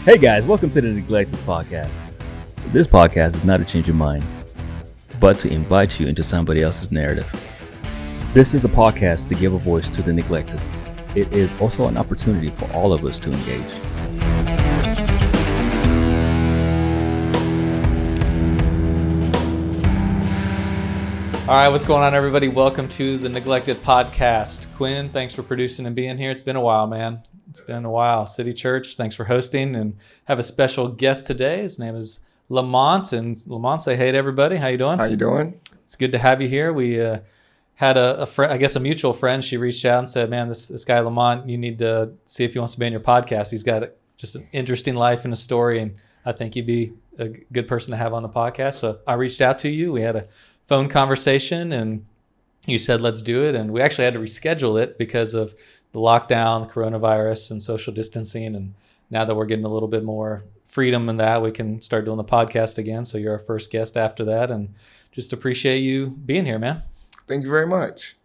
Hey guys, welcome to the Neglected Podcast. This podcast is not to change your mind, but to invite you into somebody else's narrative. This is a podcast to give a voice to the neglected. It is also an opportunity for all of us to engage. All right, what's going on, everybody? Welcome to the Neglected Podcast. Quinn, thanks for producing and being here. It's been a while, man. It's been a while. City Church, thanks for hosting, and have a special guest today. His name is Lamont, and Lamont, say hey to everybody. How you doing? How you doing? It's good to have you here. We had a friend, I guess a mutual friend. She reached out and said, "Man, this guy Lamont, you need to see if he wants to be on your podcast. He's got just an interesting life and a story, and I think he'd be a good person to have on the podcast." So I reached out to you. We had a phone conversation, and you said let's do it, and we actually had to reschedule it because of the lockdown, the coronavirus, and social distancing. And now that we're getting a little bit more freedom in that, we can start doing the podcast again. So you're our first guest after that, and just appreciate you being here, man. Thank you very much.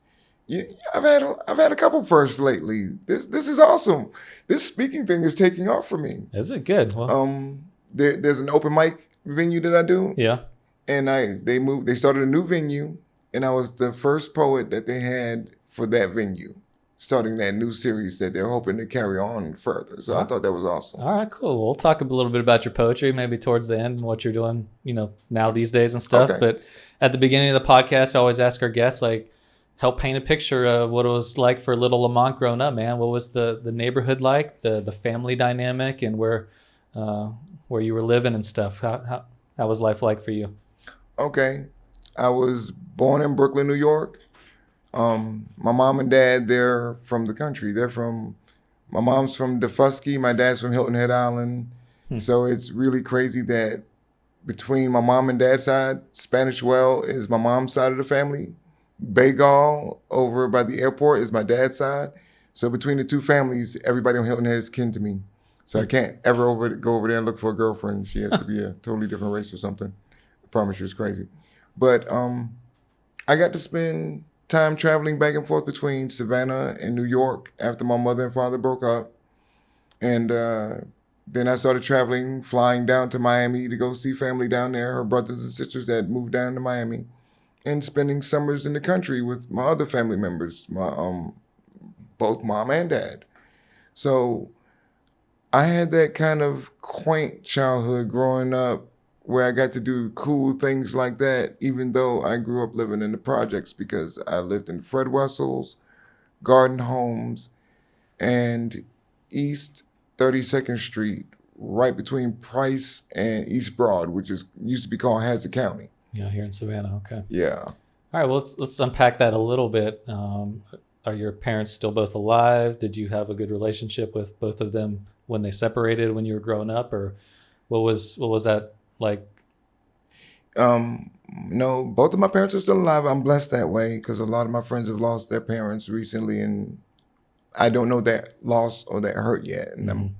I've had a couple firsts lately. This is awesome. This speaking thing is taking off for me. Is it good? Well, there's an open mic venue that I do. Yeah. And they started a new venue, and I was the first poet that they had for that venue, starting that new series that they're hoping to carry on further. So I thought that was awesome. All right, cool. We'll talk a little bit about your poetry, maybe towards the end and what you're doing, now these days and stuff. Okay. But at the beginning of the podcast, I always ask our guests, help paint a picture of what it was like for little Lamont growing up, man. What was the neighborhood like, the family dynamic, and where you were living and stuff? How was life like for you? Okay. I was born in Brooklyn, New York. My mom and dad, they're from the country. My mom's from DeFusky, my dad's from Hilton Head Island. So it's really crazy that between my mom and dad's side, Spanish Well is my mom's side of the family. Bagall over by the airport is my dad's side. So between the two families, everybody on Hilton Head is kin to me. So I can't ever go over there and look for a girlfriend. She has to be a totally different race or something. I promise you it's crazy. But I got to spend time traveling back and forth between Savannah and New York after my mother and father broke up. And then I started flying down to Miami to go see family down there, her brothers and sisters that moved down to Miami, and spending summers in the country with my other family members, both mom and dad. So I had that kind of quaint childhood growing up where I got to do cool things like that, even though I grew up living in the projects, because I lived in Fred Wessels, Garden Homes, and East 32nd Street, right between Price and East Broad, which used to be called Hazard County. Yeah, here in Savannah. Okay. Yeah. All right. Well, let's unpack that a little bit. Are your parents still both alive? Did you have a good relationship with both of them when they separated when you were growing up, or what was that like? No, both of my parents are still alive. I'm blessed that way because a lot of my friends have lost their parents recently, and I don't know that loss or that hurt yet. And I'm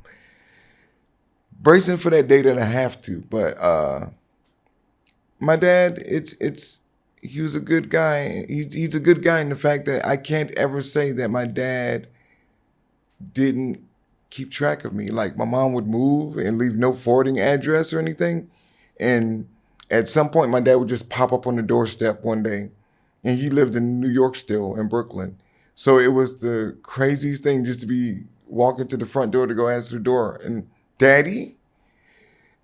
bracing for that day that I have to. But my dad, he was a good guy. He's a good guy in the fact that I can't ever say that my dad didn't keep track of me. Like my mom would move and leave no forwarding address or anything. And at some point, my dad would just pop up on the doorstep one day. And he lived in New York still, in Brooklyn. So it was the craziest thing just to be walking to the front door to go answer the door. And Daddy?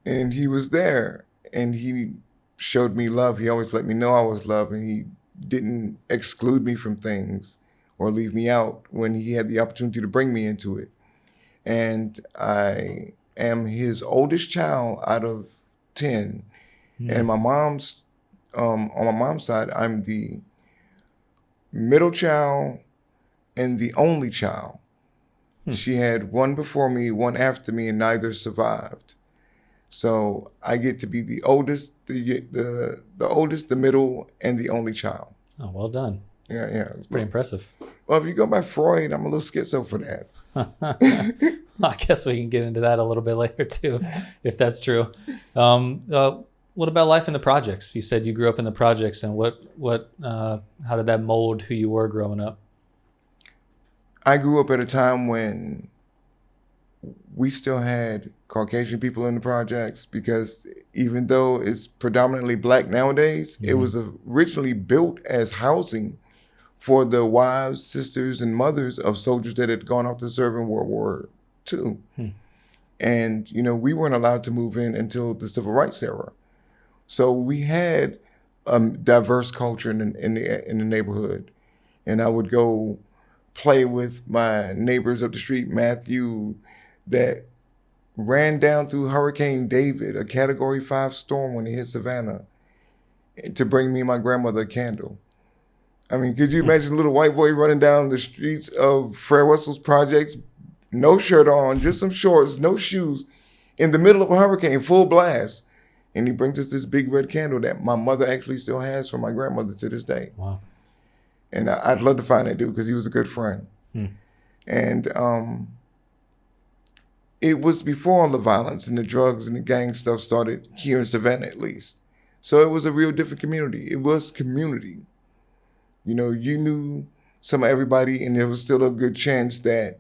And he was there. And he showed me love. He always let me know I was loved. And he didn't exclude me from things or leave me out when he had the opportunity to bring me into it. And I am his oldest child out of 10. And my mom's, on my mom's side, I'm the middle child and the only child. She had one before me, one after me, and neither survived. So I get to be the oldest, the oldest, the middle, and the only child. Oh, well done. Yeah. It's pretty impressive. Well, if you go by Freud, I'm a little schizo for that. I guess we can get into that a little bit later too, if that's true. What about life in the projects? You said you grew up in the projects, and how did that mold who you were growing up? I grew up at a time when we still had Caucasian people in the projects, because even though it's predominantly black nowadays, it was originally built as housing for the wives, sisters, and mothers of soldiers that had gone off to serve in World War II. And, we weren't allowed to move in until the Civil Rights era. So we had a diverse culture in the neighborhood. And I would go play with my neighbors up the street, Matthew, that ran down through Hurricane David, a Category 5 storm when it hit Savannah, to bring me and my grandmother a candle. I mean, could you imagine a little white boy running down the streets of Fred Russell's projects, no shirt on, just some shorts, no shoes, in the middle of a hurricane, full blast, and he brings us this big red candle that my mother actually still has from my grandmother to this day. Wow. And I'd love to find that dude, because he was a good friend. And it was before all the violence and the drugs and the gang stuff started here in Savannah, at least. So it was a real different community. It was community. You knew some of everybody, and there was still a good chance that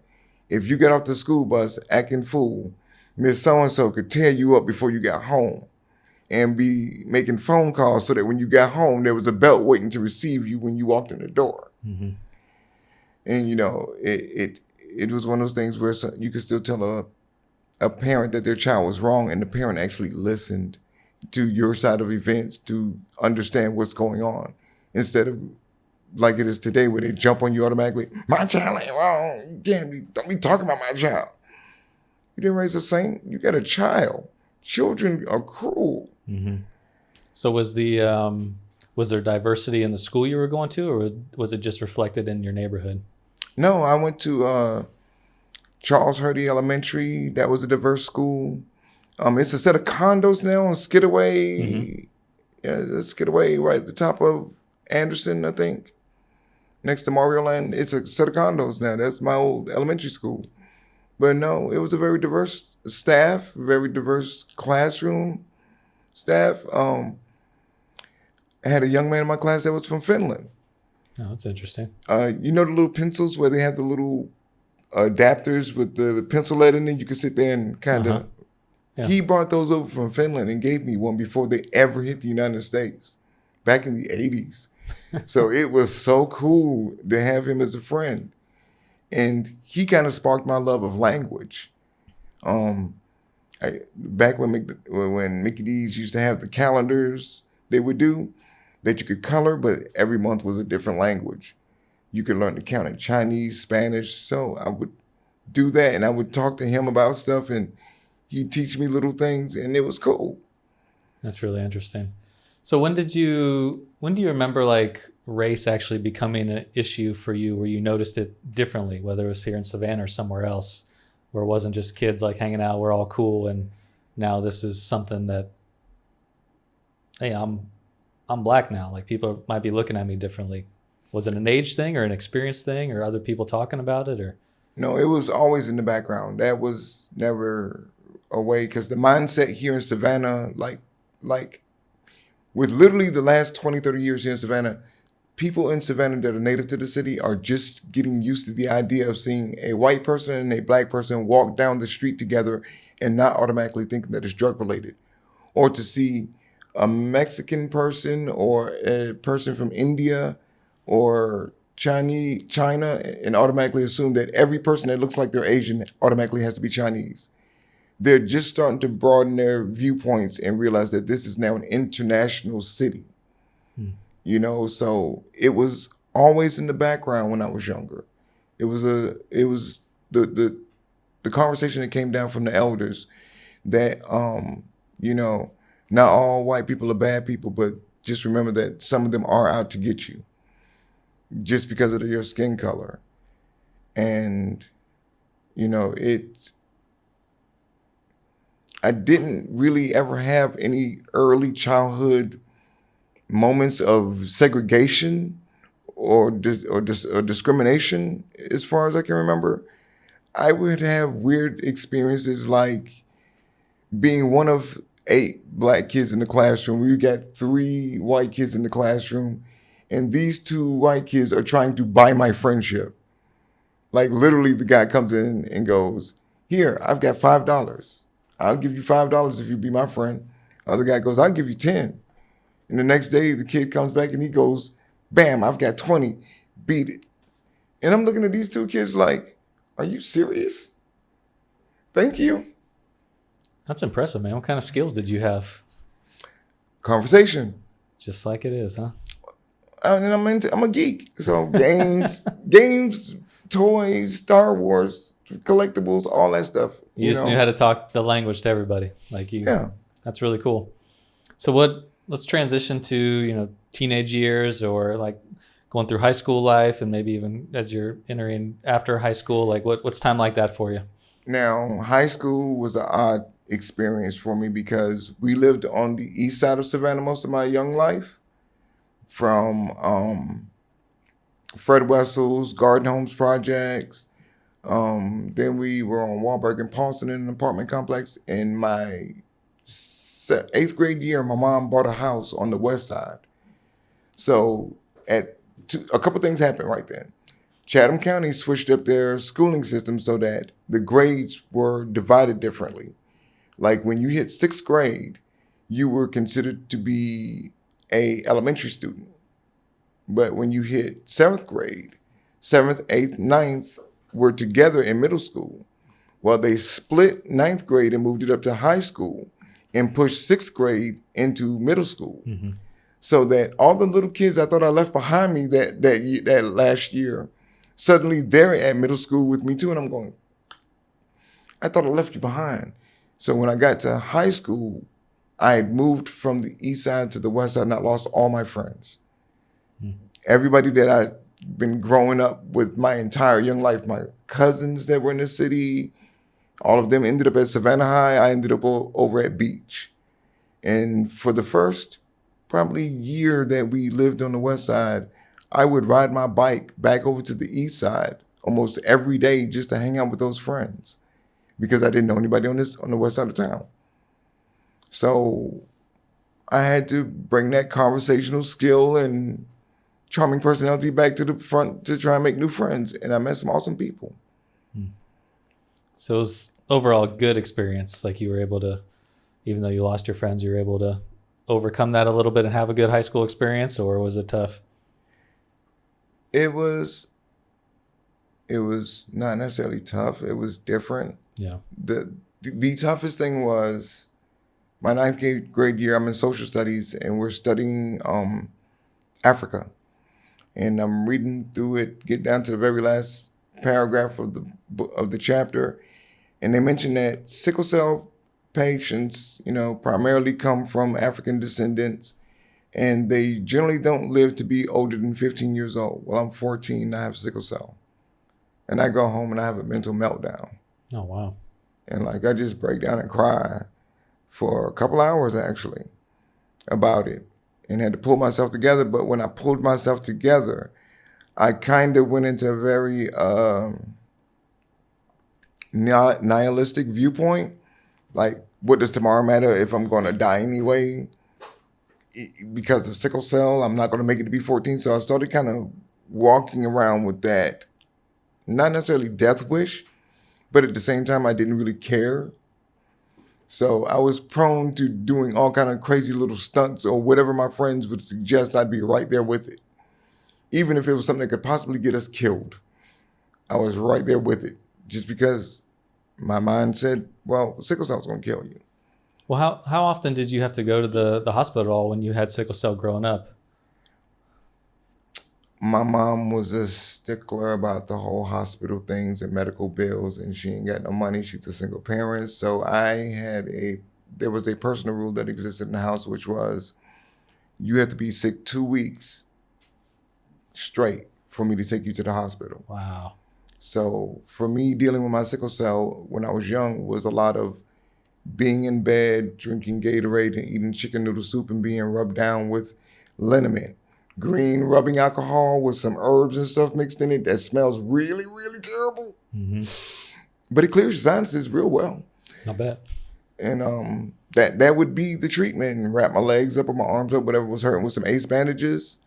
if you got off the school bus acting fool, Miss So-and-so could tear you up before you got home and be making phone calls so that when you got home, there was a belt waiting to receive you when you walked in the door. And, it was one of those things where you could still tell a parent that their child was wrong, and the parent actually listened to your side of events to understand what's going on, instead of like it is today, where they jump on you automatically. My child ain't wrong. Don't be talking about my child. You didn't raise a saint. You got a child. Children are cruel. So was there diversity in the school you were going to, or was it just reflected in your neighborhood? No, I went to Charles Hurdy Elementary. That was a diverse school. It's a set of condos now on Skidaway. Yeah, Skidaway right at the top of Anderson, I think. Next to Mario Land, it's a set of condos now. That's my old elementary school. But no, it was a very diverse staff, very diverse classroom staff. I had a young man in my class that was from Finland. Oh, that's interesting. The little pencils where they have the little adapters with the pencil lead in it? You can sit there and kind of... Yeah. He brought those over from Finland and gave me one before they ever hit the United States, back in the 80s. So it was so cool to have him as a friend. And he kind of sparked my love of language. Back when Mickey D's used to have the calendars they would do, that you could color, but every month was a different language. You could learn to count in Chinese, Spanish. So I would do that, and I would talk to him about stuff, and he'd teach me little things, and it was cool. That's really interesting. So when do you remember like race actually becoming an issue for you, where you noticed it differently, whether it was here in Savannah or somewhere else, where it wasn't just kids like hanging out, we're all cool, and now this is something that, hey, I'm black now, like people might be looking at me differently. Was it an age thing or an experience thing or other people talking about it? Or no, it was always in the background. That was never a way, because the mindset here in Savannah, like with literally the last 20, 30 years here in Savannah, people in Savannah that are native to the city are just getting used to the idea of seeing a white person and a black person walk down the street together and not automatically thinking that it's drug related, or to see a Mexican person or a person from India or China and automatically assume that every person that looks like they're Asian automatically has to be Chinese. They're just starting to broaden their viewpoints and realize that this is now an international city. So it was always in the background when I was younger. It was the conversation that came down from the elders that, not all white people are bad people, but just remember that some of them are out to get you just because of your skin color. And, I didn't really ever have any early childhood moments of segregation or discrimination, as far as I can remember. I would have weird experiences like being one of 8 black kids in the classroom. We got 3 white kids in the classroom, and these 2 white kids are trying to buy my friendship. Like literally the guy comes in and goes, Here, I've got $5. I'll give you $5 if you be my friend. Other guy goes, I'll give you 10. And the next day, the kid comes back and he goes, bam, I've got 20. Beat it. And I'm looking at these two kids like, are you serious? Thank you. That's impressive, man. What kind of skills did you have? Conversation. Just like it is, huh? And I'm a geek. So games, toys, Star Wars, collectibles, all that stuff. You just knew how to talk the language to everybody. Like you. Yeah. That's really cool. So let's transition to, teenage years or like going through high school life and maybe even as you're entering after high school, like what's time like that for you? Now, high school was an odd experience for me because we lived on the east side of Savannah most of my young life, from Fred Wessel's Garden Homes projects. Then we were on Wahlberg and Paulson in an apartment complex. In my 8th grade year, my mom bought a house on the west side. So a couple things happened right then. Chatham County switched up their schooling system so that the grades were divided differently. Like when you hit 6th grade, you were considered to be a elementary student. But when you hit 7th grade, 7th, 8th, 9th were together in middle school. Well, they split 9th grade and moved it up to high school and pushed 6th grade into middle school. Mm-hmm. So that all the little kids I thought I left behind me that last year, suddenly they're at middle school with me too. And I'm going, I thought I left you behind. So when I got to high school, I had moved from the east side to the west side and I lost all my friends. Mm-hmm. Everybody that I'd been growing up with my entire young life, my cousins that were in the city, all of them ended up at Savannah High. I ended up over at Beach. And for the first probably year that we lived on the west side, I would ride my bike back over to the east side almost every day just to hang out with those friends because I didn't know anybody on the west side of town. So I had to bring that conversational skill and charming personality back to the front to try and make new friends. And I met some awesome people. So it was overall a good experience. Like you were able to, even though you lost your friends, you were able to overcome that a little bit and have a good high school experience, or was it tough? It was not necessarily tough. It was different. Yeah. The toughest thing was my 9th grade year. I'm in social studies and we're studying Africa. And I'm reading through it, get down to the very last paragraph of the chapter. And they mention that sickle cell patients, primarily come from African descendants, and they generally don't live to be older than 15 years old. Well, I'm 14 and I have sickle cell. And I go home and I have a mental meltdown. Oh, wow. And I just break down and cry for a couple hours actually about it and had to pull myself together. But when I pulled myself together, I kind of went into a very nihilistic viewpoint. Like, what does tomorrow matter if I'm going to die anyway? Because of sickle cell, I'm not going to make it to be 14. So I started kind of walking around with that, not necessarily death wish, but at the same time, I didn't really care. So I was prone to doing all kind of crazy little stunts or whatever my friends would suggest, I'd be right there with it. Even if it was something that could possibly get us killed, I was right there with it just because my mind said, well, sickle cell's going to kill you. Well, how often did you have to go to the hospital when you had sickle cell growing up? My mom was a stickler about the whole hospital things and medical bills, and she ain't got no money. She's a single parent. So there was a personal rule that existed in the house, which was you have to be sick 2 weeks straight for me to take you to the hospital. Wow. So for me, dealing with my sickle cell when I was young was a lot of being in bed, drinking Gatorade and eating chicken noodle soup and being rubbed down with liniment. Green rubbing alcohol with some herbs and stuff mixed in it that smells really, really terrible. Mm-hmm. But it clears your sinuses real well. Not bad. And that would be the treatment. And wrap my legs up or my arms up, whatever was hurting, with some ace bandages.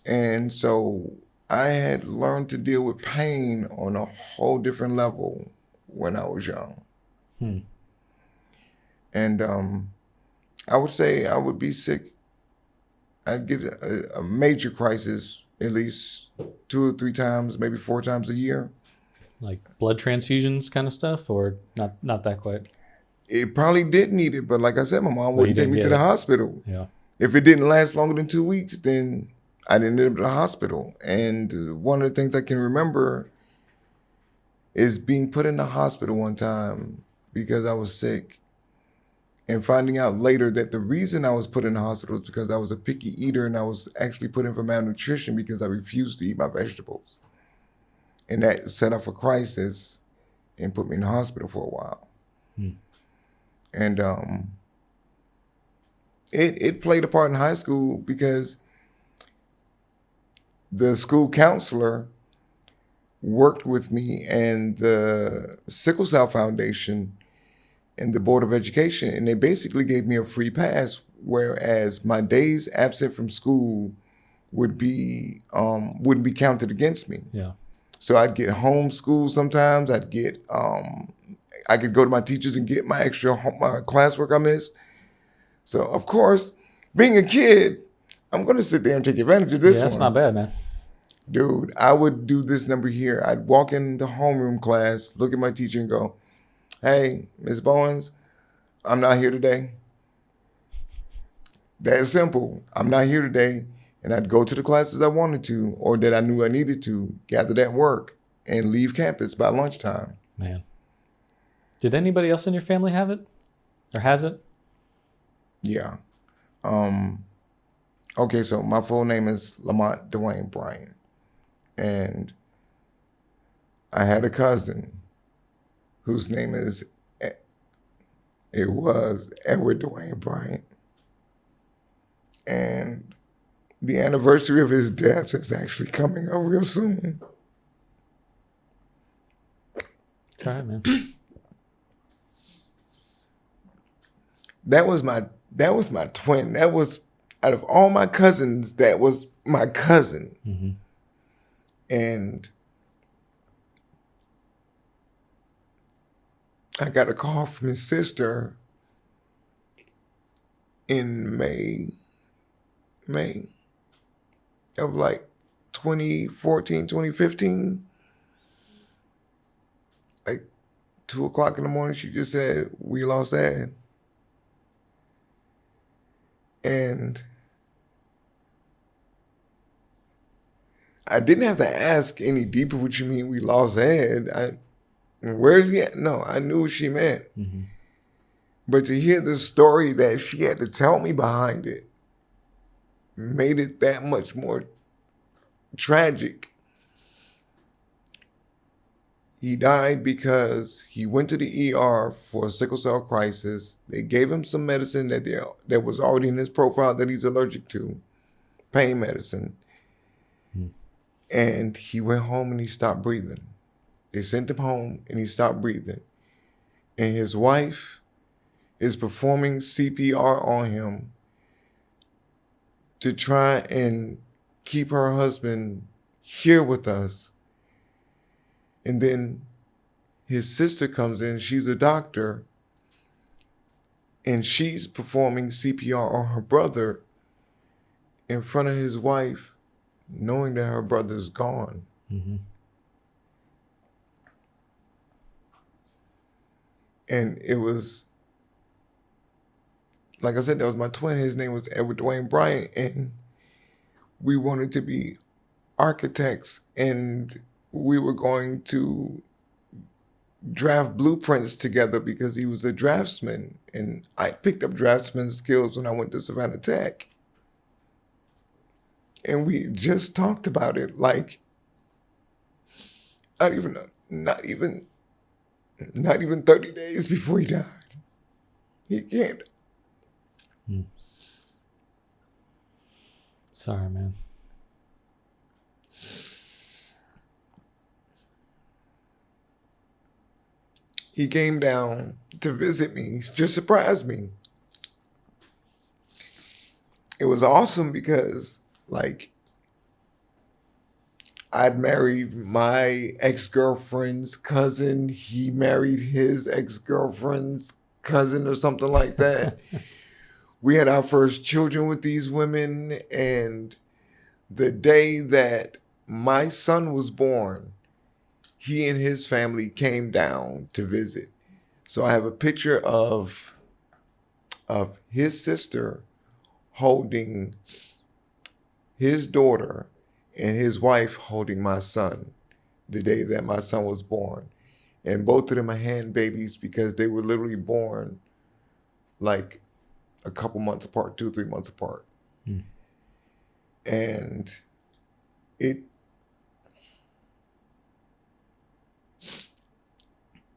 And so I had learned to deal with pain on a whole different level when I was young. Hmm. And I would say I would be sick. I'd get a major crisis at least 2 or 3 times, maybe 4 times a year. Like blood transfusions kind of stuff, or not that quite? It probably did need it, but like I said, my mom you wouldn't take didn't me get to the it. hospital. Yeah. If it didn't last longer than 2 weeks, then I didn't end up at the hospital. And one of the things I can remember is being put in the hospital one time because I was sick, and finding out later that the reason I was put in the hospital is because I was a picky eater, and I was actually put in for malnutrition because I refused to eat my vegetables. And that set off a crisis and put me in the hospital for a while. Hmm. And it played a part in high school because the school counselor worked with me and the Sickle Cell Foundation and the Board of Education, and they basically gave me a free pass, whereas my days absent from school wouldn't be counted against me. Yeah. So I'd get homeschooled sometimes. I could go to my teachers and get my extra my classwork I missed. So of course, being a kid, I'm gonna sit there and take advantage of this Yeah, that's one. not bad, man. Dude, I would do this number here. I'd walk in the homeroom class, look at my teacher and go, "Hey, Ms. Bowens, I'm not here today." That simple. I'm not here today. And I'd go to the classes I wanted to, or that I knew I needed to, gather that work, and leave campus by lunchtime. Man. Did anybody else in your family have it? Or has it? Yeah. Okay, so my full name is Lamont Bryan. And I had a cousin whose name was Edward Dwayne Bryant. And the anniversary of his death is actually coming up real soon. It's all right, man. That was my twin. That was, out of all my cousins, that was my cousin. Mm-hmm. And I got a call from his sister in May of like 2014, 2015. Like 2:00 in the morning, she just said, "We lost Dad." And I didn't have to ask any deeper, "What you mean we lost Ed? Where's he at?" No, I knew what she meant. Mm-hmm. But to hear the story that she had to tell me behind it made it that much more tragic. He died because he went to the ER for a sickle cell crisis. They gave him some medicine that was already in his profile that he's allergic to, pain medicine. And he went home and he stopped breathing. They sent him home and he stopped breathing. And his wife is performing CPR on him to try and keep her husband here with us. And then his sister comes in, she's a doctor, and she's performing CPR on her brother in front of his wife, knowing that her brother's gone. Mm-hmm. And it was, like I said, that was my twin. His name was Edward Dwayne Bryant, and we wanted to be architects, and we were going to draft blueprints together because he was a draftsman, and I picked up draftsman skills when I went to Savannah Tech. And we just talked about it, like not even 30 days before he died. He can't. Sorry, man. He came down to visit me, just surprised me. It was awesome because, like, I'd married my ex-girlfriend's cousin. He married his ex-girlfriend's cousin or something like that. We had our first children with these women. And the day that my son was born, he and his family came down to visit. So I have a picture of his sister holding his daughter and his wife holding my son the day that my son was born. And both of them are hand babies because they were literally born like a couple months apart, 2 or 3 months apart. Mm. And it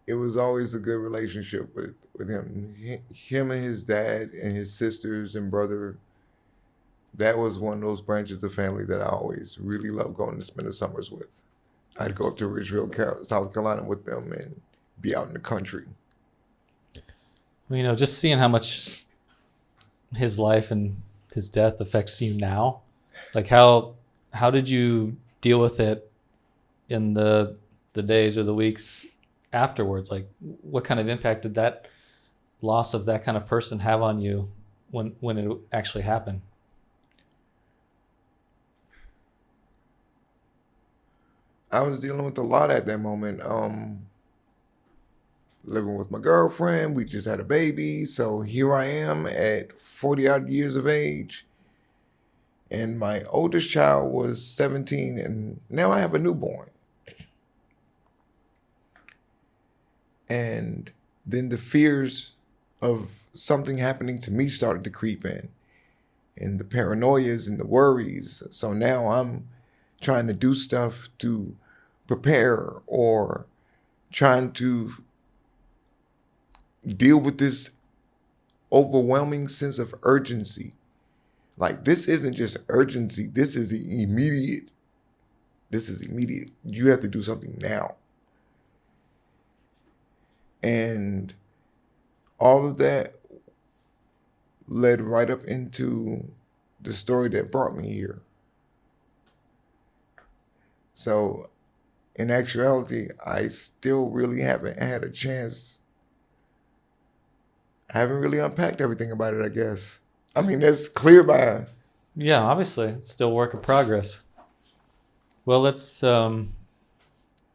was always a good relationship with him. Him and his dad and his sisters and brother, that was one of those branches of family that I always really loved going to spend the summers with. I'd go up to Ridgeville, South Carolina with them and be out in the country. Well, just seeing how much his life and his death affects you now, like how did you deal with it in the days or the weeks afterwards? Like, what kind of impact did that loss of that kind of person have on you when it actually happened? I was dealing with a lot at that moment. Living with my girlfriend, we just had a baby. So here I am at 40 odd years of age. And my oldest child was 17, and now I have a newborn. And then the fears of something happening to me started to creep in, and the paranoias and the worries. So now I'm trying to do stuff to prepare or trying to deal with this overwhelming sense of urgency. Like, this isn't just urgency. This is immediate. You have to do something now. And all of that led right up into the story that brought me here. So in actuality, I still really haven't had a chance. I haven't really unpacked everything about it, I guess. I mean, that's clear by... Yeah, obviously. It's still work in progress. Well, let's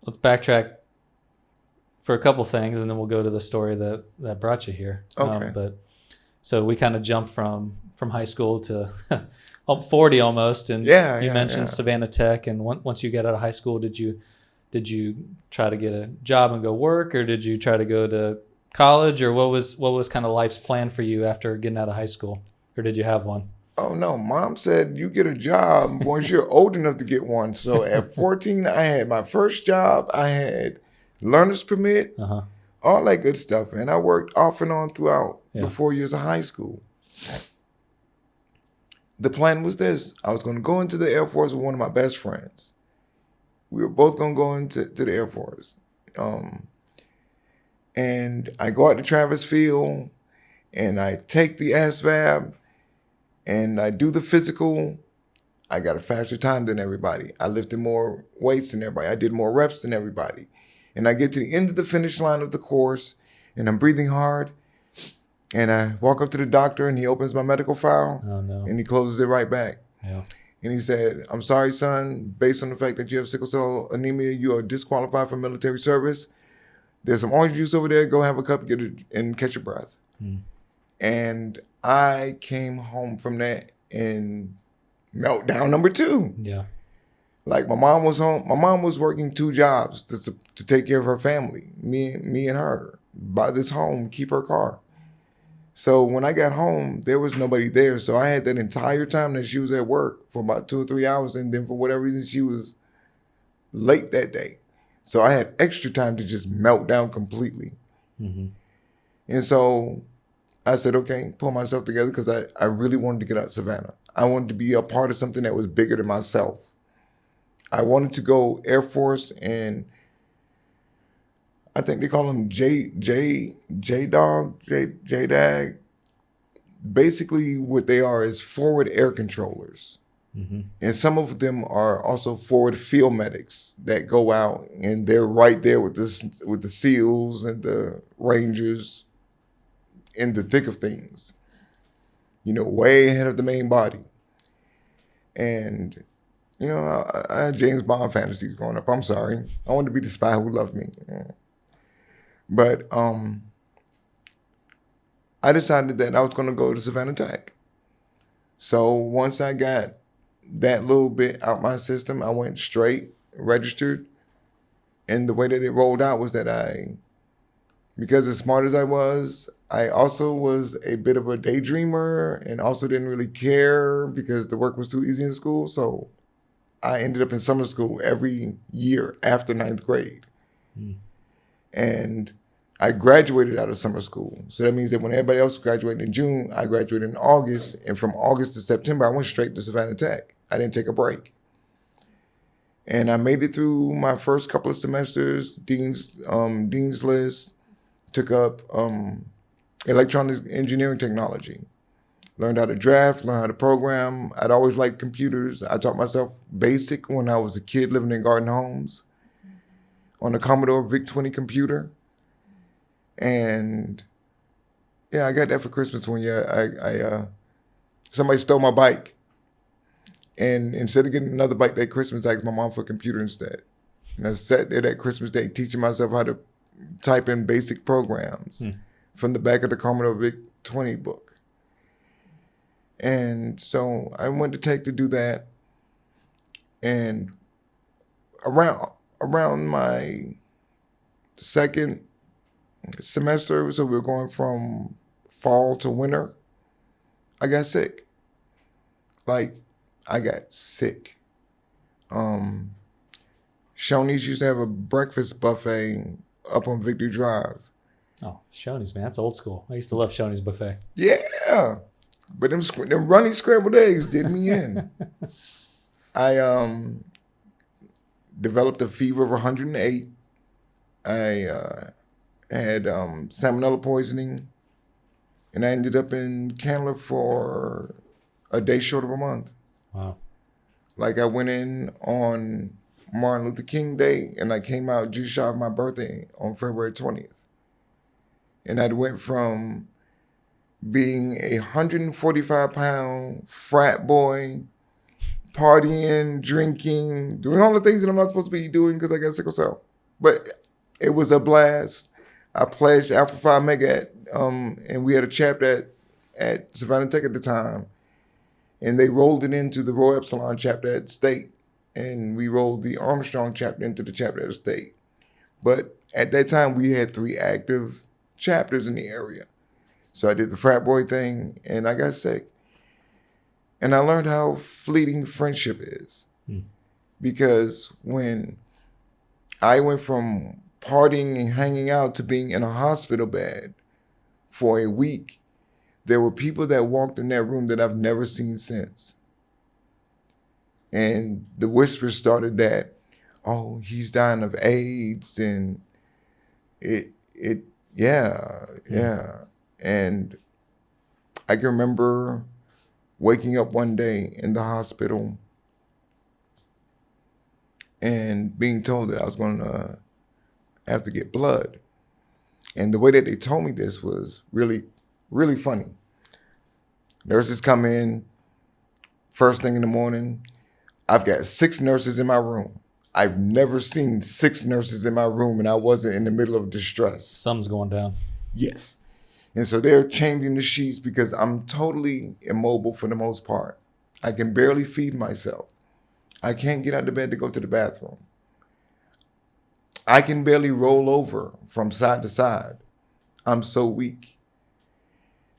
backtrack for a couple things, and then we'll go to the story that brought you here. Okay. But so we kind of jumped from high school to 40 almost, and you mentioned Savannah Tech. And once you get out of high school, did you try to get a job and go work, or did you try to go to college, or what was kind of life's plan for you after getting out of high school, or did you have one? Oh no, Mom said you get a job once you're old enough to get one. So at 14, I had my first job. I had learner's permit, all that good stuff. And I worked off and on throughout the 4 years of high school. The plan was this. I was going to go into the Air Force with one of my best friends. We were both going to go into the Air Force. And I go out to Travis Field, and I take the ASVAB, and I do the physical. I got a faster time than everybody. I lifted more weights than everybody. I did more reps than everybody. And I get to the end of the finish line of the course, and I'm breathing hard. And I walk up to the doctor, and he opens my medical file, and he closes it right back. Yeah. And he said, "I'm sorry, son. Based on the fact that you have sickle cell anemia, you are disqualified from military service. There's some orange juice over there. Go have a cup, get it, and catch your breath." Mm. And I came home from that in meltdown number 2. Yeah. Like, my mom was home. My mom was working 2 jobs to take care of her family, me and her, buy this home, keep her car. So when I got home, there was nobody there. So I had that entire time that she was at work for about 2 or 3 hours. And then for whatever reason, she was late that day. So I had extra time to just melt down completely. Mm-hmm. And so I said, okay, pull myself together, because I really wanted to get out of Savannah. I wanted to be a part of something that was bigger than myself. I wanted to go Air Force, and I think they call them JDAG. Basically what they are is forward air controllers. Mm-hmm. And some of them are also forward field medics that go out and they're right there with the SEALs and the Rangers in the thick of things, way ahead of the main body. And, I had James Bond fantasies growing up. I'm sorry. I wanted to be the spy who loved me. But I decided that I was going to go to Savannah Tech. So once I got that little bit out my system, I went straight, registered. And the way that it rolled out was that because as smart as I also was a bit of a daydreamer and also didn't really care because the work was too easy in school. So I ended up in summer school every year after 9th grade. Mm. And I graduated out of summer school. So that means that when everybody else graduated in June, I graduated in August. And from August to September, I went straight to Savannah Tech. I didn't take a break. And I made it through my first couple of semesters, Dean's List, took up electronics engineering technology, learned how to draft, learned how to program. I'd always liked computers. I taught myself BASIC when I was a kid living in Garden Homes on a Commodore VIC-20 computer. And yeah, I got that for Christmas one year. Somebody stole my bike. And instead of getting another bike that Christmas, I asked my mom for a computer instead. And I sat there that Christmas day teaching myself how to type in basic programs from the back of the Commodore VIC-20 book. And so I went to Tech to do that. And around my second semester, so we were going from fall to winter, I got sick. I got sick. Shoney's used to have a breakfast buffet up on Victory Drive. Oh, Shoney's, man. That's old school. I used to love Shoney's buffet. Yeah. But them runny scrambled eggs did me in. I developed a fever of 108. I had salmonella poisoning. And I ended up in Candler for a day short of a month. Wow. I went in on Martin Luther King Day and I came out just shy of my birthday on February 20th. And I went from being a 145-pound frat boy, partying, drinking, doing all the things that I'm not supposed to be doing because I got sickle cell. But it was a blast. I pledged Alpha Phi Omega and we had a chapter at Savannah Tech at the time. And they rolled it into the Rho Epsilon chapter at State. And we rolled the Armstrong chapter into the chapter at State. But at that time, we had 3 active chapters in the area. So I did the frat boy thing, and I got sick. And I learned how fleeting friendship is. Because when I went from partying and hanging out to being in a hospital bed for a week, there were people that walked in that room that I've never seen since. And the whispers started that, oh, he's dying of AIDS, and yeah. And I can remember waking up one day in the hospital and being told that I was going to have to get blood. And the way that they told me this was really, really funny. Nurses come in first thing in the morning. I've got 6 nurses in my room. I've never seen 6 nurses in my room and I wasn't in the middle of distress. Something's going down. Yes. And so they're changing the sheets because I'm totally immobile for the most part. I can barely feed myself. I can't get out of bed to go to the bathroom. I can barely roll over from side to side. I'm so weak.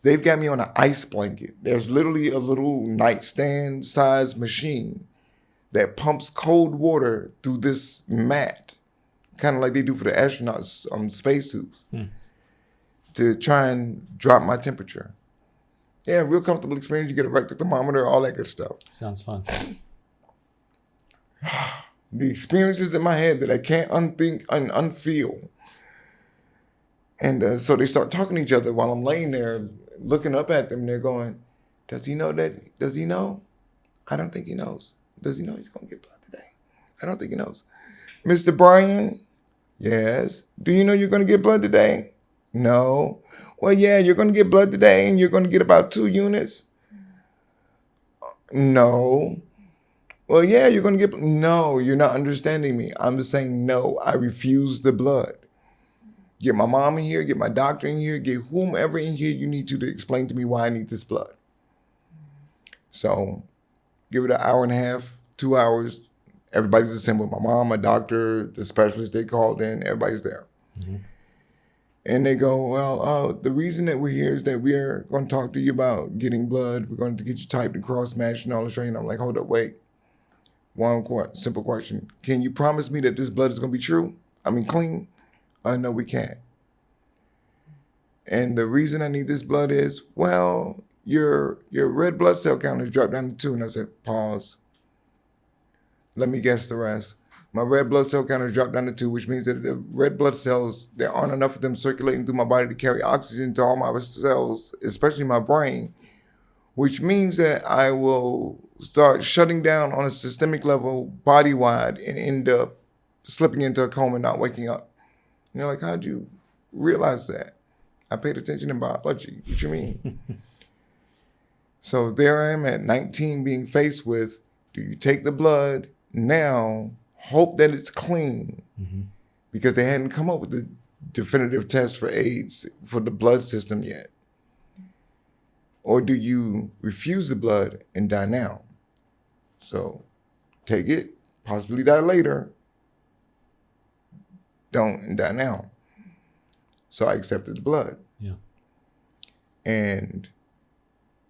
They've got me on an ice blanket. There's literally a little nightstand-sized machine that pumps cold water through this mat, kind of like they do for the astronauts on spacesuits, to try and drop my temperature. Yeah, real comfortable experience. You get a rectal thermometer, all that good stuff. Sounds fun. The experiences in my head that I can't unthink and unfeel. And so they start talking to each other while I'm laying there looking up at them. And they're going, does he know that? Does he know? I don't think he knows. Does he know he's going to get blood today? I don't think he knows. Mr. Bryan? Yes. Do you know you're going to get blood today? No. Well, yeah, you're going to get blood today and you're going to get about 2 units. No. Well, yeah, you're going to get... No, you're not understanding me. I'm just saying no. I refuse the blood. Get my mom in here, get my doctor in here, get whomever in here you need to explain to me why I need this blood. So give it an hour and a half, 2 hours. Everybody's assembled. My mom, my doctor, the specialist they called in, everybody's there. Mm-hmm. And they go, well, the reason that we're here is that we're going to talk to you about getting blood. We're going to get you typed and cross-matched and all this training. I'm like, hold up, wait. One simple question. Can you promise me that this blood is going to be true? I mean, clean? No, we can't. And the reason I need this blood is, well, your red blood cell count has dropped down to 2. And I said, pause. Let me guess the rest. My red blood cell count has dropped down to 2, which means that the red blood cells, there aren't enough of them circulating through my body to carry oxygen to all my cells, especially my brain, which means that I will start shutting down on a systemic level, body-wide, and end up slipping into a coma and not waking up. And you're like, how'd you realize that? I paid attention in biology. What you mean? So there I am at 19 being faced with, do you take the blood now, hope that it's clean, because they hadn't come up with the definitive test for AIDS for the blood system yet? Or do you refuse the blood and die now? So take it, possibly die later. Don't and die now. So I accepted the blood. Yeah. And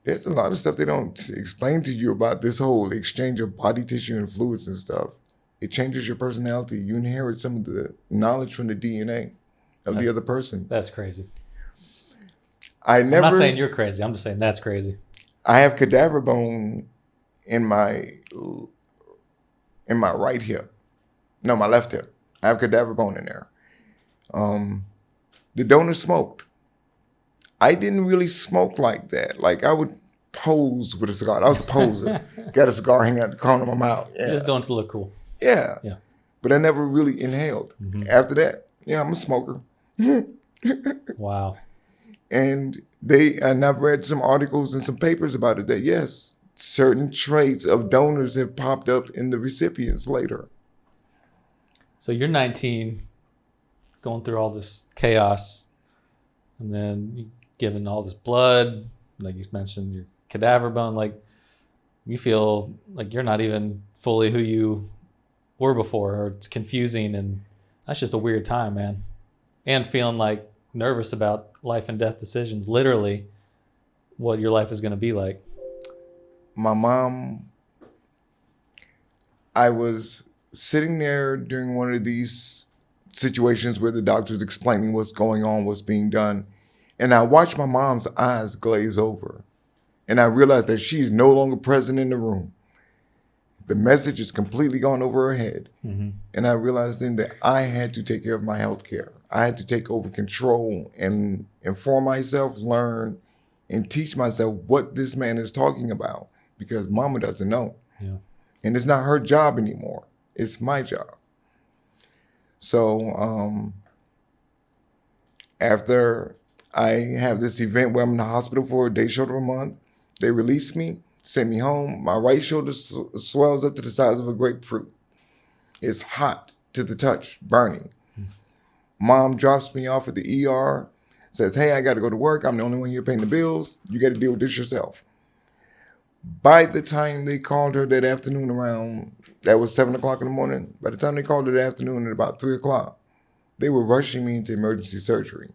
there's a lot of stuff they don't explain to you about this whole exchange of body tissue and fluids and stuff. It changes your personality. You inherit some of the knowledge from the DNA of the other person. That's crazy. I'm not saying you're crazy. I'm just saying that's crazy. I have cadaver bone in my right hip. No, my left hip. I have cadaver bone in there. The donor smoked. I didn't really smoke like that. Like I would pose with a cigar. I was a poser. Got a cigar hanging out the corner of my mouth. Yeah. Just doing it to look cool. Yeah. Yeah. But I never really inhaled. After that, yeah, I'm a smoker. Wow. And I've read some articles and some papers about it that yes, certain traits of donors have popped up in the recipients later. So you're 19, going through all this chaos, and then you giving all this blood, like you mentioned, your cadaver bone, like you feel like you're not even fully who you were before, or it's confusing, and that's just a weird time, man. And feeling like nervous about life and death decisions, literally what your life is going to be like. My mom, I was sitting there during one of these situations where the doctor's explaining what's going on, what's being done. And I watched my mom's eyes glaze over. And I realized that she's no longer present in the room. The message is completely gone over her head. And I realized then that I had to take care of my health care. I had to take over control and inform myself, learn, and teach myself what this man is talking about, because mama doesn't know. Yeah. And it's not her job anymore. It's my job. So after I have this event where I'm in the hospital for a day short of a month, they release me, send me home. My right shoulder swells up to the size of a grapefruit. It's hot to the touch, burning. Mom drops me off at the ER, says, hey, I got to go to work. I'm the only one here paying the bills. You got to deal with this yourself. By the time they called her that afternoon around, that was 7 o'clock in the morning. By the time they called her that afternoon at about 3 o'clock, they were rushing me into emergency surgery.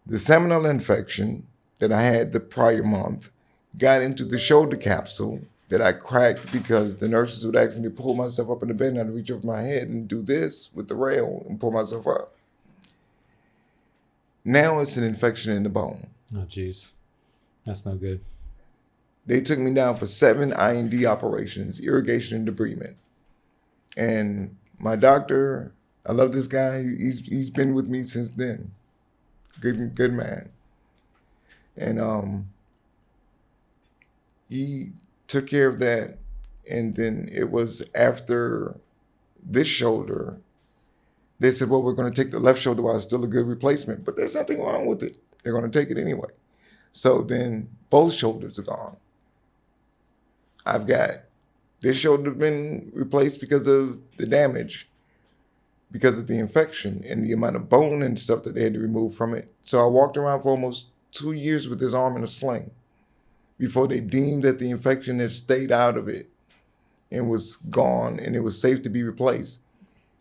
The salmonella infection that I had the prior month got into the shoulder capsule that I cracked because the nurses would ask me to pull myself up in the bed and I'd reach over my head and do this with the rail and pull myself up. Now it's an infection in the bone. Oh, geez. That's no good. They took me down for 7 IND operations, irrigation and debridement. And my doctor, I love this guy. He's been with me since then. Good man. And he took care of that. And then it was after this shoulder, they said, well, we're going to take the left shoulder while it's still a good replacement, but there's nothing wrong with it. They're going to take it anyway. So then both shoulders are gone. I've got this shoulder been replaced because of the damage, because of the infection and the amount of bone and stuff that they had to remove from it. So I walked around for almost 2 years with this arm in a sling before they deemed that the infection had stayed out of it and was gone and it was safe to be replaced.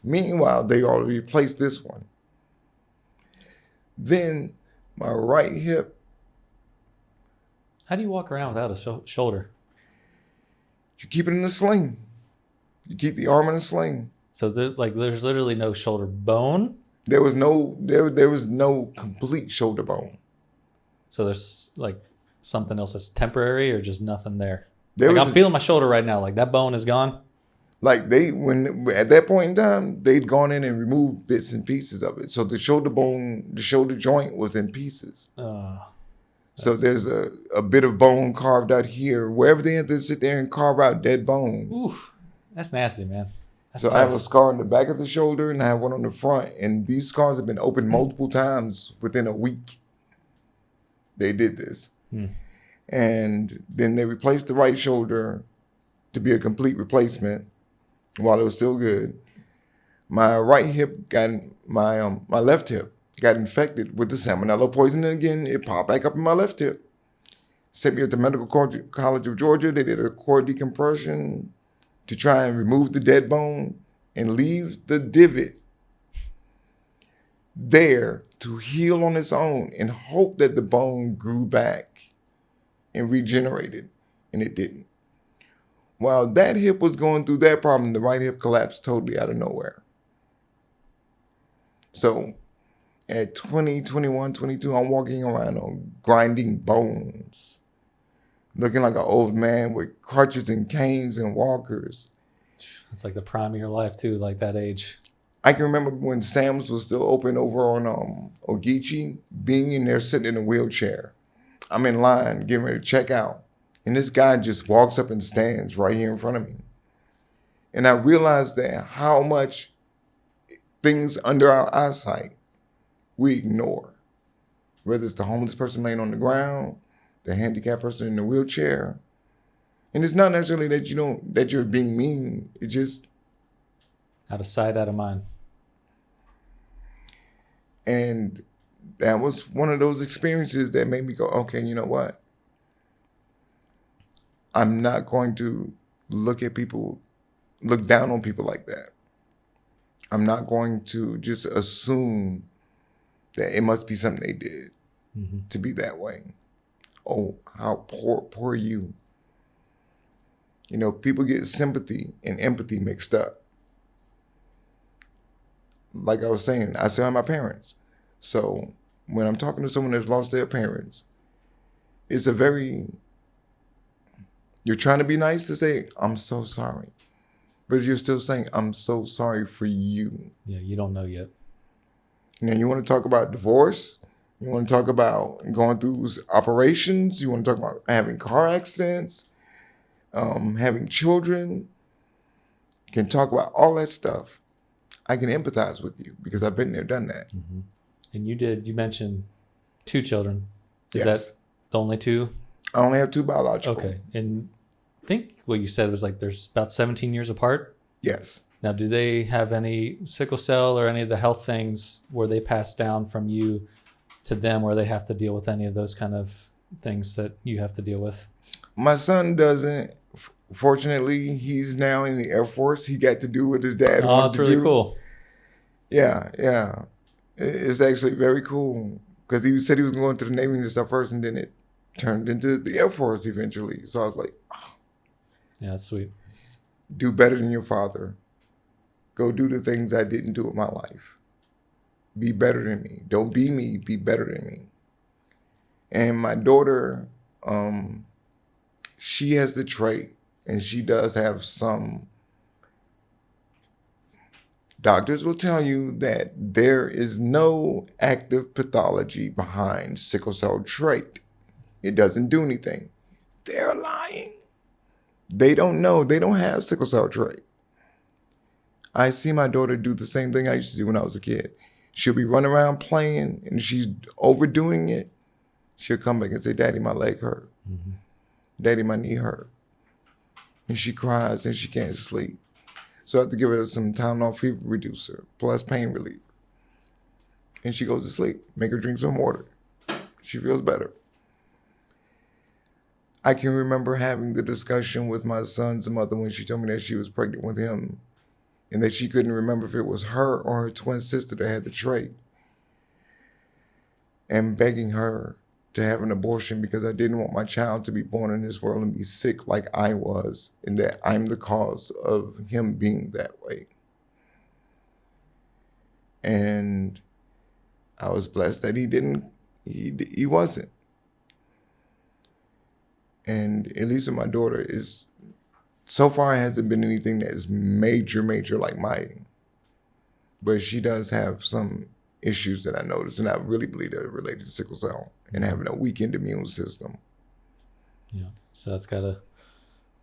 Meanwhile, they already replaced this one. Then my right hip. How do you walk around without a shoulder? You keep it in a sling. You keep the arm in a sling. So there's literally no shoulder bone? There was no complete shoulder bone. So there's like something else that's temporary or just nothing there? I'm feeling my shoulder right now. Like that bone is gone? Like at that point in time, they'd gone in and removed bits and pieces of it. So the shoulder bone, the shoulder joint was in pieces. So there's a bit of bone carved out here. Wherever they had to sit there and carve out dead bone. Oof, that's nasty, man. That's so tough. I have a scar on the back of the shoulder and I have one on the front. And these scars have been opened multiple times within a week. They did this. And then they replaced the right shoulder to be a complete replacement while it was still good. My right hip got, my left hip got infected with the salmonella poison. And again, it popped back up in my left hip. Sent me at the Medical College of Georgia. They did a core decompression to try and remove the dead bone and leave the divot there to heal on its own and hope that the bone grew back and regenerated. And it didn't. While that hip was going through that problem, the right hip collapsed totally out of nowhere. So at 20, 21, 22, I'm walking around on grinding bones, looking like an old man with crutches and canes and walkers. It's like the prime of your life too, like that age. I can remember when Sam's was still open over on Ogeechee, being in there sitting in a wheelchair. I'm in line getting ready to check out. And this guy just walks up and stands right here in front of me. And I realized that how much things under our eyesight we ignore. Whether it's the homeless person laying on the ground, the handicapped person in the wheelchair. And it's not necessarily that you're being mean. It's just out of sight, out of mind. And that was one of those experiences that made me go, okay, you know what? I'm not going to look down on people like that. I'm not going to just assume that it must be something they did to be that way. Oh, how poor you. You know, people get sympathy and empathy mixed up. Like I was saying, I still have my parents. So when I'm talking to someone that's lost their parents, it's you're trying to be nice to say, I'm so sorry. But you're still saying, I'm so sorry for you. Yeah, you don't know yet. You know, you want to talk about divorce. You want to talk about going through operations. You want to talk about having car accidents, having children. You can talk about all that stuff. I can empathize with you because I've been there, done that. Mm-hmm. And you mentioned 2 children. Is Yes. that the only 2? I only have 2 biological. Okay. And I think what you said was like there's about 17 years apart. Yes. Now, do they have any sickle cell or any of the health things where they pass down from you to them, where they have to deal with any of those kind of things that you have to deal with? My son doesn't. Fortunately, he's now in the Air Force. He got to do what his dad wanted to do. Oh, that's really cool. Yeah. It's actually very cool because he said he was going to the Navy and stuff first, and then it turned into the Air Force eventually. So I was like, oh, yeah, that's sweet. Do better than your father. Go do the things I didn't do in my life. Be better than me. Don't be me. Be better than me. And my daughter, she has the trait, and she does have some. Doctors will tell you that there is no active pathology behind sickle cell trait. It doesn't do anything. They're lying. They don't know. They don't have sickle cell trait. I see my daughter do the same thing I used to do when I was a kid. She'll be running around playing, and she's overdoing it. She'll come back and say, Daddy, my leg hurt. Mm-hmm. Daddy, my knee hurt. And she cries and she can't sleep. So I have to give her some Tylenol fever reducer plus pain relief. And she goes to sleep. Make her drink some water. She feels better. I can remember having the discussion with my son's mother when she told me that she was pregnant with him and that she couldn't remember if it was her or her twin sister that had the trait. And begging her to have an abortion because I didn't want my child to be born in this world and be sick like I was, and that I'm the cause of him being that way. And I was blessed that he wasn't. And at least with my daughter, so far it hasn't been anything that is major like mine. But she does have some issues that I noticed, and I really believe they're related to sickle cell and having a weakened immune system. Yeah, so that's got to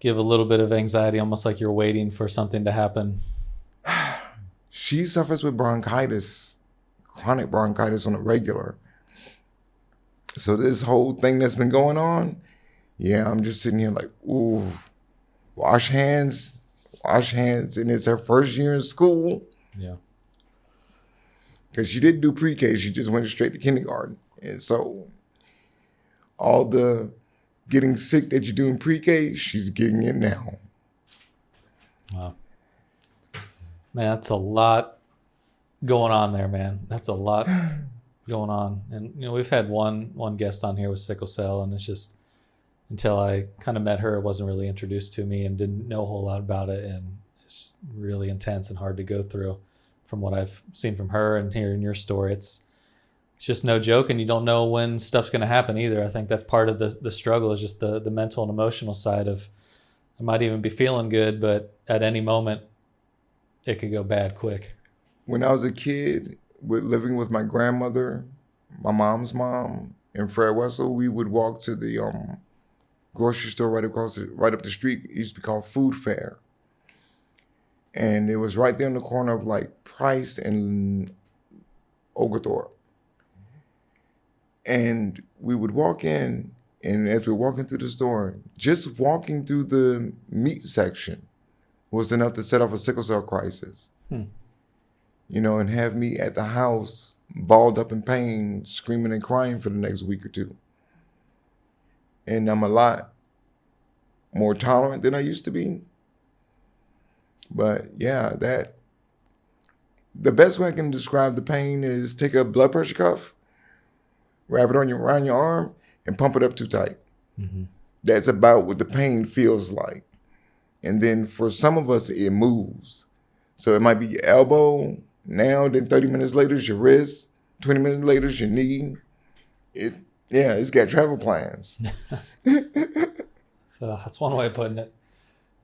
give a little bit of anxiety, almost like you're waiting for something to happen. She suffers with bronchitis, chronic bronchitis on a regular. So this whole thing that's been going on, yeah, I'm just sitting here like, ooh, wash hands. And it's her first year in school. Yeah. Because she didn't do pre-K, she just went straight to kindergarten. And so all the getting sick that you do in pre-K, she's getting it now. Wow. Man, that's a lot going on there, man. That's a lot going on. And, we've had one guest on here with sickle cell, and it's just, until I kind of met her, it wasn't really introduced to me and didn't know a whole lot about it. And it's really intense and hard to go through. From what I've seen from her and hearing your story, it's just no joke, and you don't know when stuff's going to happen either. I think that's part of the struggle, is just the mental and emotional side of, I might even be feeling good, but at any moment it could go bad quick. When I was a kid, living with my grandmother, my mom's mom, and Fred Wessel, we would walk to the grocery store right up the street. It used to be called Food Fair. And it was right there in the corner of like Price and Oglethorpe. And we would walk in, and as we were walking through the store, just walking through the meat section was enough to set off a sickle cell crisis. And have me at the house balled up in pain, screaming and crying for the next week or two. And I'm a lot more tolerant than I used to be. But yeah, the best way I can describe the pain is take a blood pressure cuff, wrap it around your arm, and pump it up too tight. Mm-hmm. That's about what the pain feels like. And then for some of us, it moves. So it might be your elbow now, then 30 minutes later it's your wrist, 20 minutes later it's your knee. It's got travel plans. So that's one way of putting it.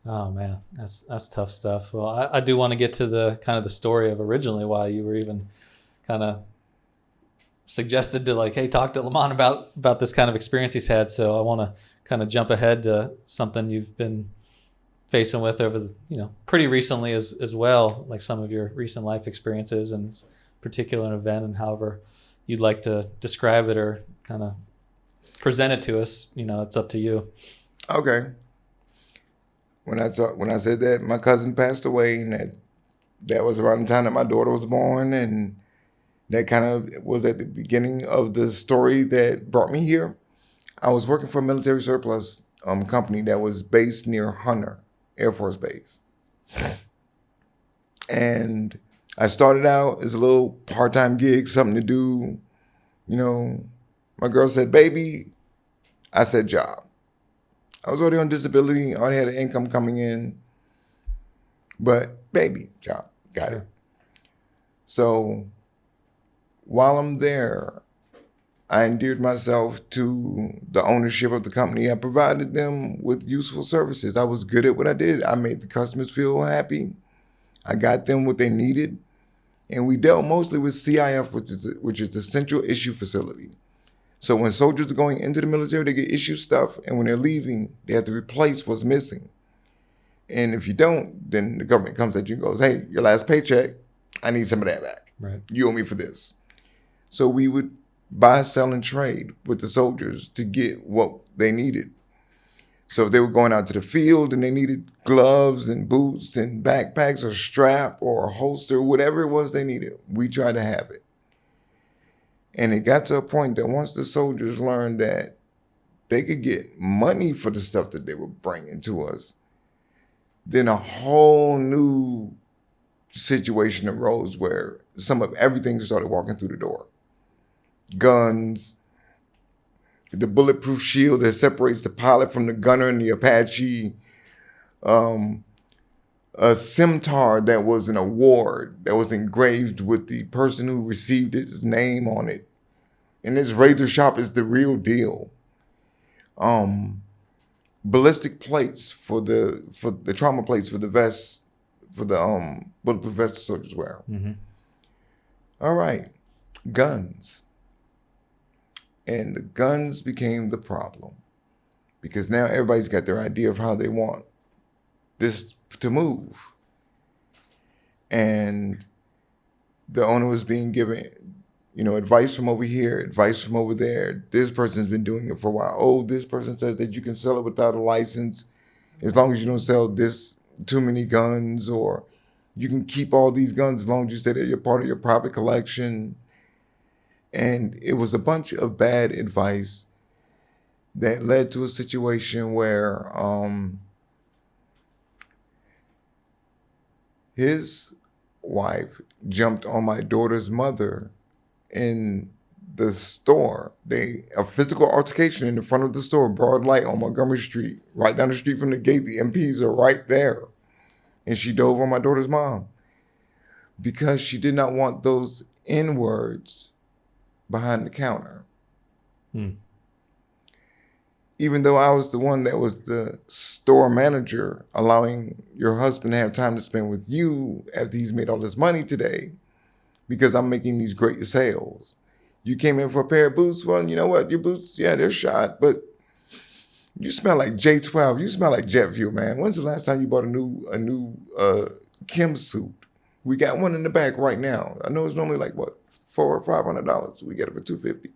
Oh man, that's tough stuff. Well, I do want to get to the kind of the story of originally why you were even kind of suggested to like, hey, talk to Lamont about this kind of experience he's had. So I want to kind of jump ahead to something you've been facing with over the, pretty recently as well, like some of your recent life experiences and particular event, and however you'd like to describe it or kind of present it to us. It's up to you. Okay. When I said that my cousin passed away, and that was around the time that my daughter was born, and that kind of was at the beginning of the story that brought me here. I was working for a military surplus company that was based near Hunter Air Force Base. And I started out as a little part-time gig, something to do. My girl said, baby. I said, job. I was already on disability. I already had an income coming in. But baby, job, got it. So while I'm there, I endeared myself to the ownership of the company. I provided them with useful services. I was good at what I did. I made the customers feel happy. I got them what they needed. And we dealt mostly with CIF, which is the Central Issue Facility. So when soldiers are going into the military, they get issued stuff. And when they're leaving, they have to replace what's missing. And if you don't, then the government comes at you and goes, hey, your last paycheck, I need some of that back. Right. You owe me for this. So we would buy, sell, and trade with the soldiers to get what they needed. So if they were going out to the field and they needed gloves and boots and backpacks or strap or a holster, whatever it was they needed, we tried to have it. And it got to a point that once the soldiers learned that they could get money for the stuff that they were bringing to us, then a whole new situation arose where some of everything started walking through the door. Guns, the bulletproof shield that separates the pilot from the gunner and the Apache, a scimitar that was an award that was engraved with the person who received its name on it. And this razor sharp is the real deal. Ballistic plates for the trauma plates for the vests, for the bulletproof vests the soldiers wear. Mm-hmm. All right, guns. And the guns became the problem because now everybody's got their idea of how they want this to move. And the owner was being given, advice from over here, advice from over there. This person's been doing it for a while. Oh, this person says that you can sell it without a license as long as you don't sell this too many guns, or you can keep all these guns as long as you say that you're part of your private collection. And it was a bunch of bad advice that led to a situation where his wife jumped on my daughter's mother in the store. A physical altercation in the front of the store, broad light on Montgomery Street, right down the street from the gate. The MPs are right there. And she dove on my daughter's mom because she did not want those N-words behind the counter. Even though I was the one that was the store manager, allowing your husband to have time to spend with you after he's made all this money today, because I'm making these great sales. You came in for a pair of boots. Well, you know what? Your boots, yeah, they're shot, but you smell like J12. You smell like jet fuel, man. When's the last time you bought a new Kim suit? We got one in the back right now. I know it's normally like what, $400 or $500. We get it for $250.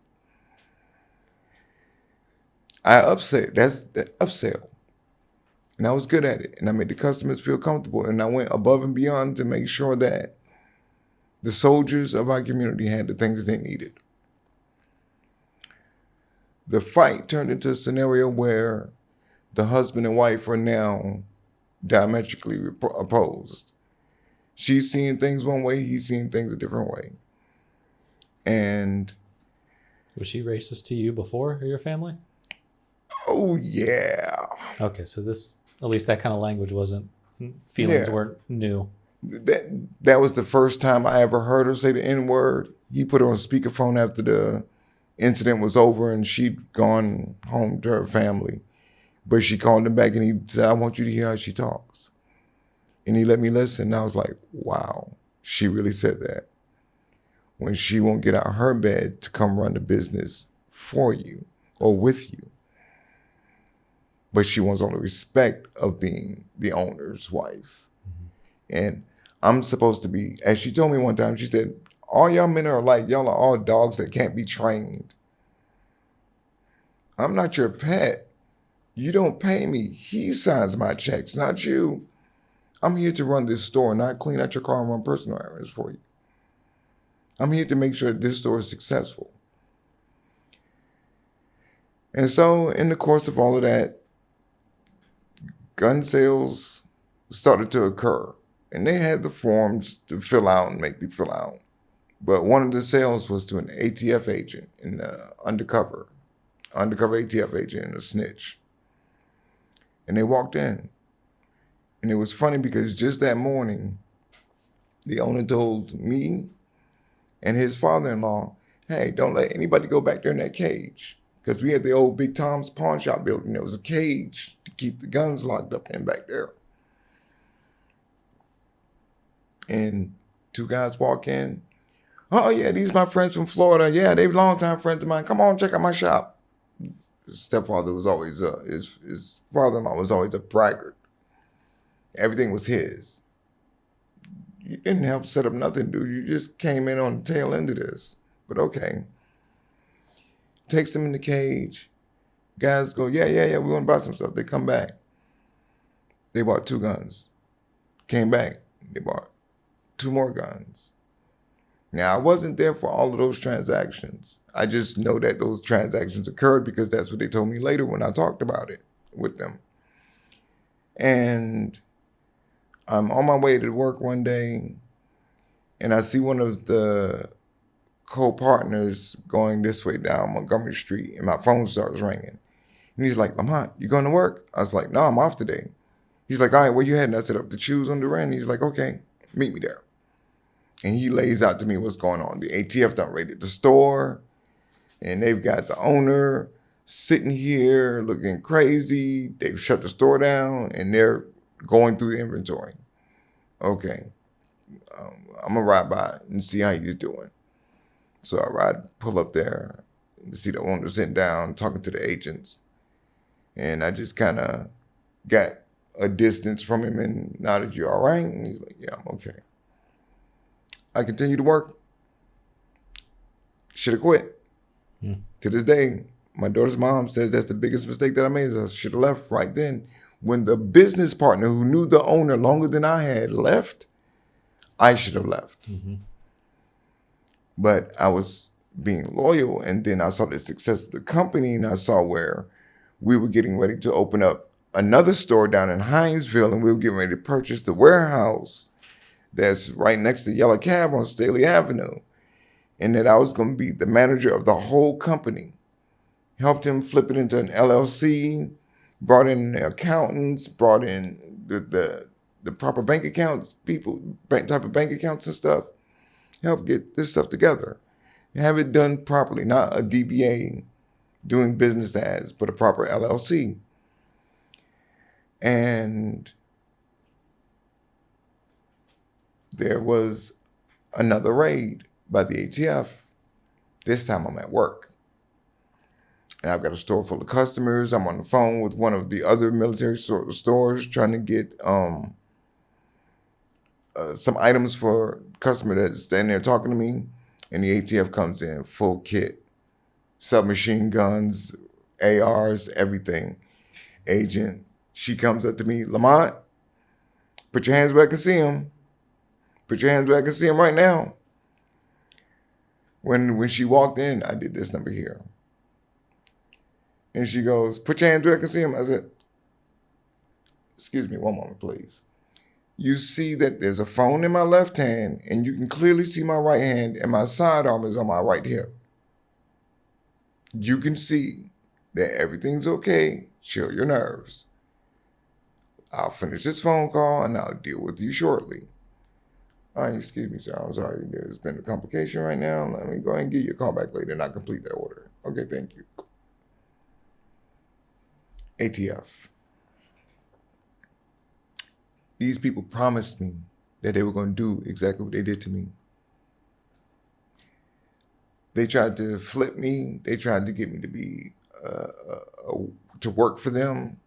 I upsell. That's the upsell. And I was good at it. And I made the customers feel comfortable. And I went above and beyond to make sure that the soldiers of our community had the things they needed. The fight turned into a scenario where the husband and wife are now diametrically opposed. She's seeing things one way, he's seeing things a different way. And was she racist to you before, or your family? Oh, yeah. Okay, so this, at least that kind of language feelings weren't new. That was the first time I ever heard her say the N-word. He put her on speakerphone after the incident was over and she'd gone home to her family. But she called him back and he said, I want you to hear how she talks. And he let me listen. And I was like, wow, she really said that. When she won't get out of her bed to come run the business for you or with you. But she wants all the respect of being the owner's wife. Mm-hmm. And I'm supposed to be, as she told me one time, she said, all y'all men are alike. Y'all are all dogs that can't be trained. I'm not your pet. You don't pay me. He signs my checks, not you. I'm here to run this store, not clean out your car and run personal errands for you. I'm here to make sure that this store is successful. And so in the course of all of that, gun sales started to occur. And they had the forms to fill out and make me fill out. But one of the sales was to an ATF agent, undercover ATF agent and a snitch. And they walked in. And it was funny because just that morning, the owner told me and his father-in-law, hey, don't let anybody go back there in that cage. Because we had the old Big Tom's pawn shop building. There was a cage to keep the guns locked up in back there. And two guys walk in. Oh, yeah, these are my friends from Florida. Yeah, they're longtime friends of mine. Come on, check out my shop. His stepfather was always, his father-in-law was always a braggart. Everything was his. You didn't help set up nothing, dude. You just came in on the tail end of this. But okay. Takes them in the cage. Guys go, yeah, we want to buy some stuff. They come back. They bought 2 guns. Came back. They bought 2 more guns. Now, I wasn't there for all of those transactions. I just know that those transactions occurred because that's what they told me later when I talked about it with them. And I'm on my way to work one day, and I see one of the co-partners going this way down Montgomery Street, and my phone starts ringing. And he's like, Lamont, you going to work? I was like, no, I'm off today. He's like, all right, where you heading? I said, up the Shoes on the Rand. He's like, okay, meet me there. And he lays out to me what's going on. The ATF done raided the store, and they've got the owner sitting here looking crazy. They've shut the store down, and they're going through the inventory. Okay, I'm going to ride by and see how he's doing. So I pull up there to see the owner sitting down, talking to the agents. And I just kind of got a distance from him and nodded, you all right? And he's like, yeah, I'm okay. I continue to work. Should have quit. To this day, my daughter's mom says that's the biggest mistake that I made. I should have left right then. When the business partner who knew the owner longer than I had left, I should have left. Mm-hmm. But I was being loyal, and then I saw the success of the company, and I saw where we were getting ready to open up another store down in Hinesville, and we were getting ready to purchase the warehouse that's right next to Yellow Cab on Staley Avenue, and that I was going to be the manager of the whole company. Helped him flip it into an LLC, brought in the accountants, brought in the proper bank accounts, type of bank accounts and stuff. Help get this stuff together. Have it done properly, not a DBA doing business as, but a proper LLC. And there was another raid by the ATF. This time I'm at work. And I've got a store full of customers. I'm on the phone with one of the other military stores trying to get some items for a customer that's standing there talking to me. And the ATF comes in full kit. Submachine guns, ARs, everything. Agent, she comes up to me, Lamont, put your hands where I can see them. Put your hands where I can see them right now. When she walked in, I did this number here. And she goes, put your hands where I can see them. I said, excuse me, one moment, please. You see that there's a phone in my left hand, and you can clearly see my right hand, and my sidearm is on my right hip. You can see that everything's okay. Chill your nerves. I'll finish this phone call, and I'll deal with you shortly. All right, excuse me, sir. I'm sorry. There's been a complication right now. Let me go ahead and give you a call back later, and I'll complete that order. Okay, thank you. ATF. These people promised me that they were going to do exactly what they did to me. They tried to flip me. They tried to get me to be to work for them.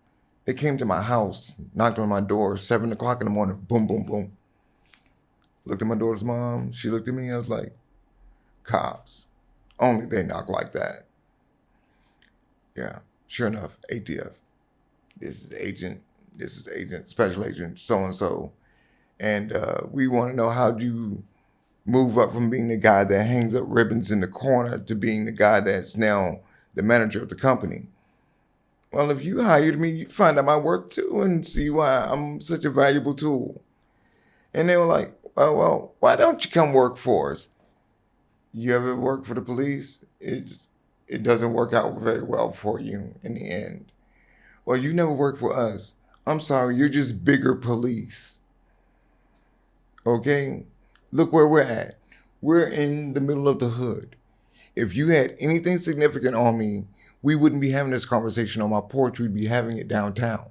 They came to my house, knocked on my door, 7 o'clock in the morning. Boom, boom, boom. Looked at my daughter's mom. She looked at me. I was like, cops. Only they knock like that. Yeah, sure enough, ATF. This is agent, special agent, so-and-so. And we want to know how you move up from being the guy that hangs up ribbons in the corner to being the guy that's now the manager of the company. Well, if you hired me, you'd find out my worth too and see why I'm such a valuable tool. And they were like, well, why don't you come work for us? You ever work for the police? It doesn't work out very well for you in the end. Well, you never worked for us. I'm sorry, you're just bigger police. Okay? Look where we're at. We're in the middle of the hood. If you had anything significant on me, we wouldn't be having this conversation on my porch. We'd be having it downtown.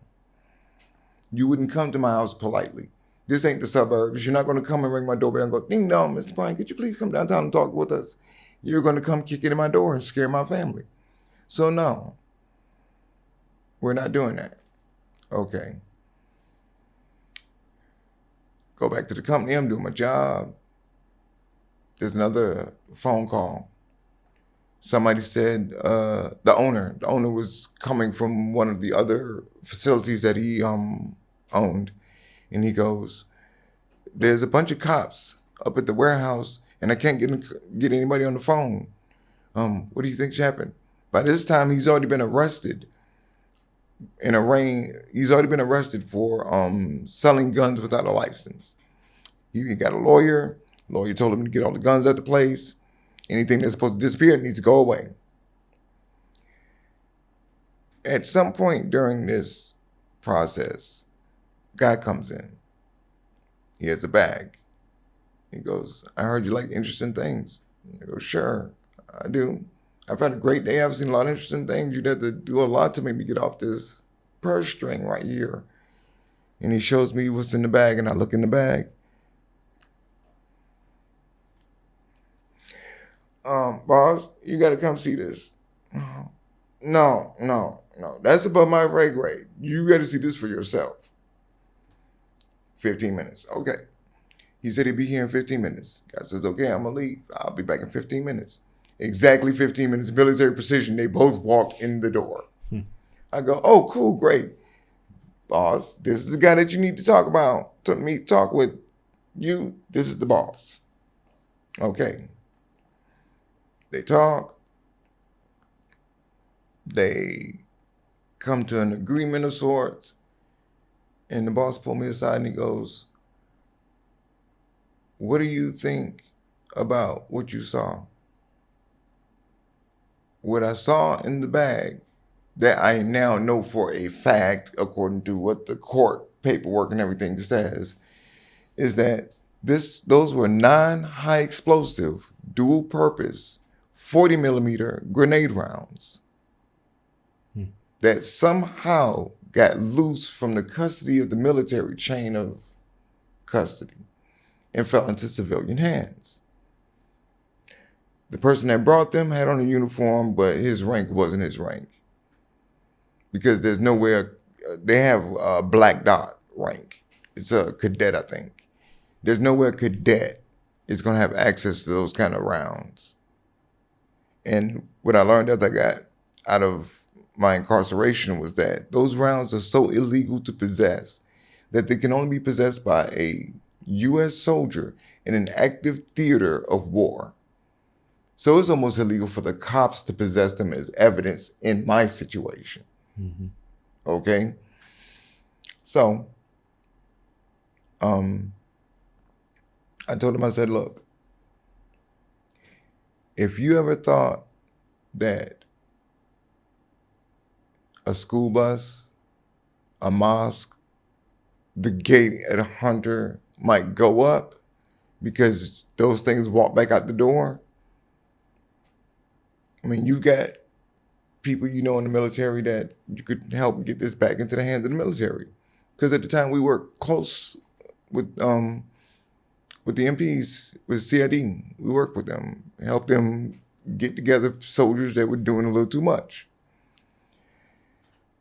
You wouldn't come to my house politely. This ain't the suburbs. You're not going to come and ring my doorbell and go, ding dong, Mr. Bryan, could you please come downtown and talk with us? You're going to come kick in my door and scare my family. So no, we're not doing that. Okay. Go back to the company. I'm doing my job. There's another phone call. Somebody said the owner was coming from one of the other facilities that he owned. And he goes, there's a bunch of cops up at the warehouse and I can't get anybody on the phone. What do you think should happen? By this time, he's already been arrested. He's already been arrested for selling guns without a license. He got a lawyer. Lawyer told him to get all the guns at the place. Anything that's supposed to disappear needs to go away. At some point during this process, guy comes in. He has a bag. He goes, I heard you like interesting things. I go, sure, I do. I've had a great day. I've seen a lot of interesting things. You'd have to do a lot to make me get off this purse string right here. And he shows me what's in the bag, and I look in the bag. Boss, you got to come see this. No. That's above my pay grade. You got to see this for yourself. 15 minutes. Okay. He said he'd be here in 15 minutes. Guy says, okay, I'm going to leave. I'll be back in 15 minutes. Exactly 15 minutes, military precision. They both walk in the door. I go, oh, cool, great. Boss, this is the guy that you need to talk with. You, this is the boss. Okay. They talk. They come to an agreement of sorts. And the boss pulled me aside and he goes, what do you think about what you saw? What I saw in the bag that I now know for a fact, according to what the court paperwork and everything says, is that those were non-high explosive, dual purpose, 40 millimeter grenade rounds that somehow got loose from the custody of the military chain of custody and fell into civilian hands. The person that brought them had on a uniform, but his rank wasn't his rank. Because there's nowhere, they have a black dot rank. It's a cadet, I think. There's nowhere cadet is going to have access to those kind of rounds. And what I learned as I got out of my incarceration was that those rounds are so illegal to possess that they can only be possessed by a U.S. soldier in an active theater of war. So it's almost illegal for the cops to possess them as evidence in my situation. Mm-hmm. Okay? So, I told him, I said, look, if you ever thought that a school bus, a mosque, the gate at Hunter might go up because those things walk back out the door, I mean, you got people you know in the military that you could help get this back into the hands of the military. Because at the time we worked close with the MPs, with CID. We worked with them, helped them get together soldiers that were doing a little too much.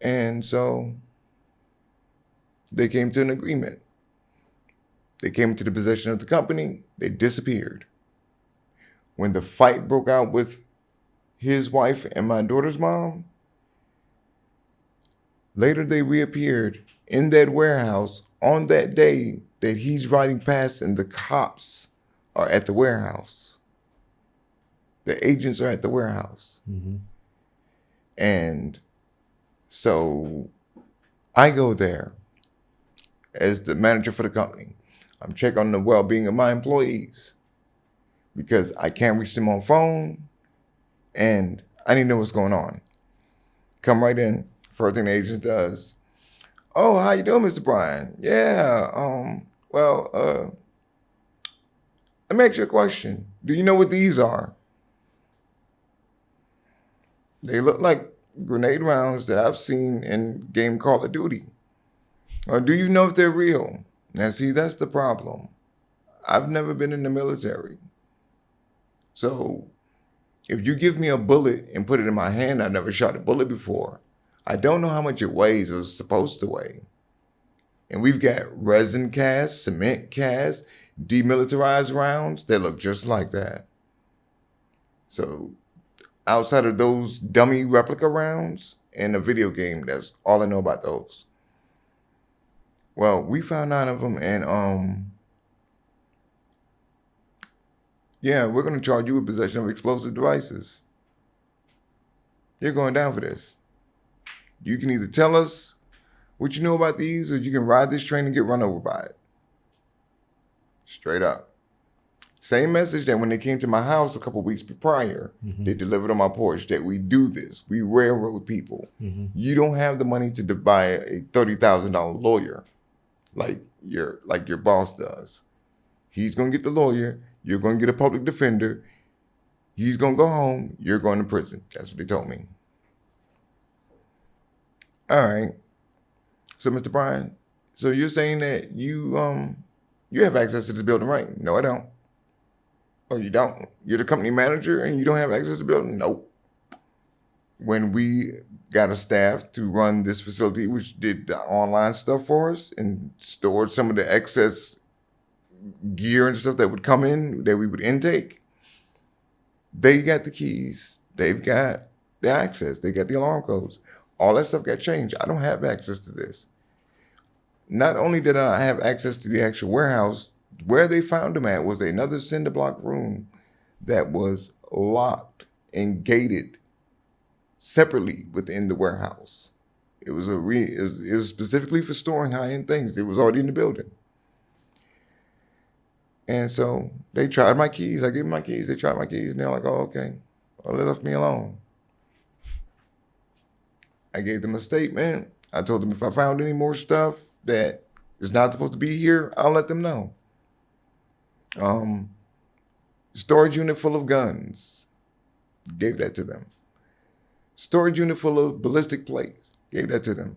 And so they came to an agreement. They came into the possession of the company. They disappeared. When the fight broke out with his wife and my daughter's mom, later they reappeared in that warehouse on that day that he's riding past and the cops are at the warehouse. The agents are at the warehouse. Mm-hmm. And so I go there as the manager for the company. I'm checking on the well-being of my employees because I can't reach them on phone and I need to know what's going on. Come right in. First thing the agent does, oh, how you doing, Mr. Bryan? Yeah, let me ask you a question. Do you know what these are? They look like grenade rounds that I've seen in game Call of Duty. Or do you know if they're real? Now, see, that's the problem. I've never been in the military. So if you give me a bullet and put it in my hand, I never shot a bullet before. I don't know how much it weighs or is supposed to weigh. And we've got resin casts, cement casts, demilitarized rounds that look just like that. So outside of those dummy replica rounds in a video game, that's all I know about those. Well, we found 9 of them, and yeah, we're going to charge you with possession of explosive devices. You're going down for this. You can either tell us what you know about these, or you can ride this train and get run over by it. Straight up. Same message that when they came to my house a couple weeks prior, they delivered on my porch that we do this. We railroad people. You don't have the money to buy a $30,000 lawyer like your boss does. He's going to get the lawyer. You're going to get a public defender. He's going to go home. You're going to prison. That's what they told me. All right. So, Mr. Bryan, so you're saying that you have access to this building, right? No, I don't. Oh, you don't? You're the company manager and you don't have access to the building? Nope. When we got a staff to run this facility, which did the online stuff for us and stored some of the excess gear and stuff that would come in that we would intake, they got the keys. They've got the access. They got the alarm codes. All that stuff got changed. I don't have access to this. Not only did I have access to the actual warehouse, where they found them at was another cinder block room that was locked and gated separately within the warehouse. It was it was specifically for storing high-end things. It was already in the building. And so they tried my keys. I gave them my keys. They tried my keys, and they're like, "Oh, okay." Well, they left me alone. I gave them a statement. I told them if I found any more stuff that is not supposed to be here, I'll let them know. Storage unit full of guns. Gave that to them. Storage unit full of ballistic plates. Gave that to them.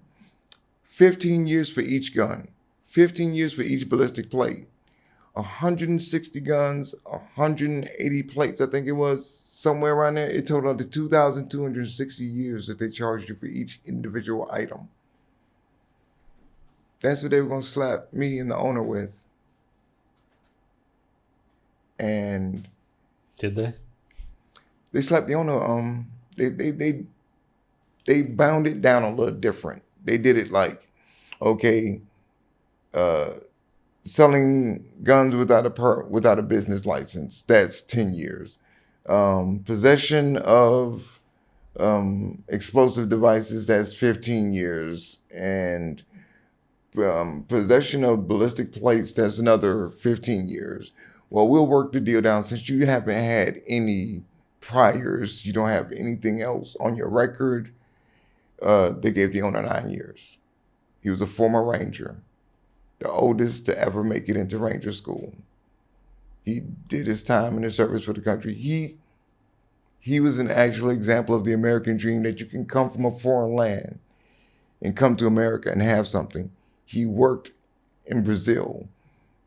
15 years for each gun. 15 years for each ballistic plate. 160 guns, 180 plates, I think it was, somewhere around there. It totaled to 2,260 years that they charged you for each individual item. That's what they were going to slap me and the owner with. And did they? They slapped the owner. They bound it down a little different. They did it like, okay, selling guns without a business license, that's 10 years. Possession of explosive devices, that's 15 years. And possession of ballistic plates, that's another 15 years. Well, we'll work the deal down. Since you haven't had any priors, you don't have anything else on your record, they gave the owner 9 years. He was a former Ranger, the oldest to ever make it into Ranger school. He did his time in the service for the country. He was an actual example of the American dream, that you can come from a foreign land and come to America and have something. He worked in Brazil,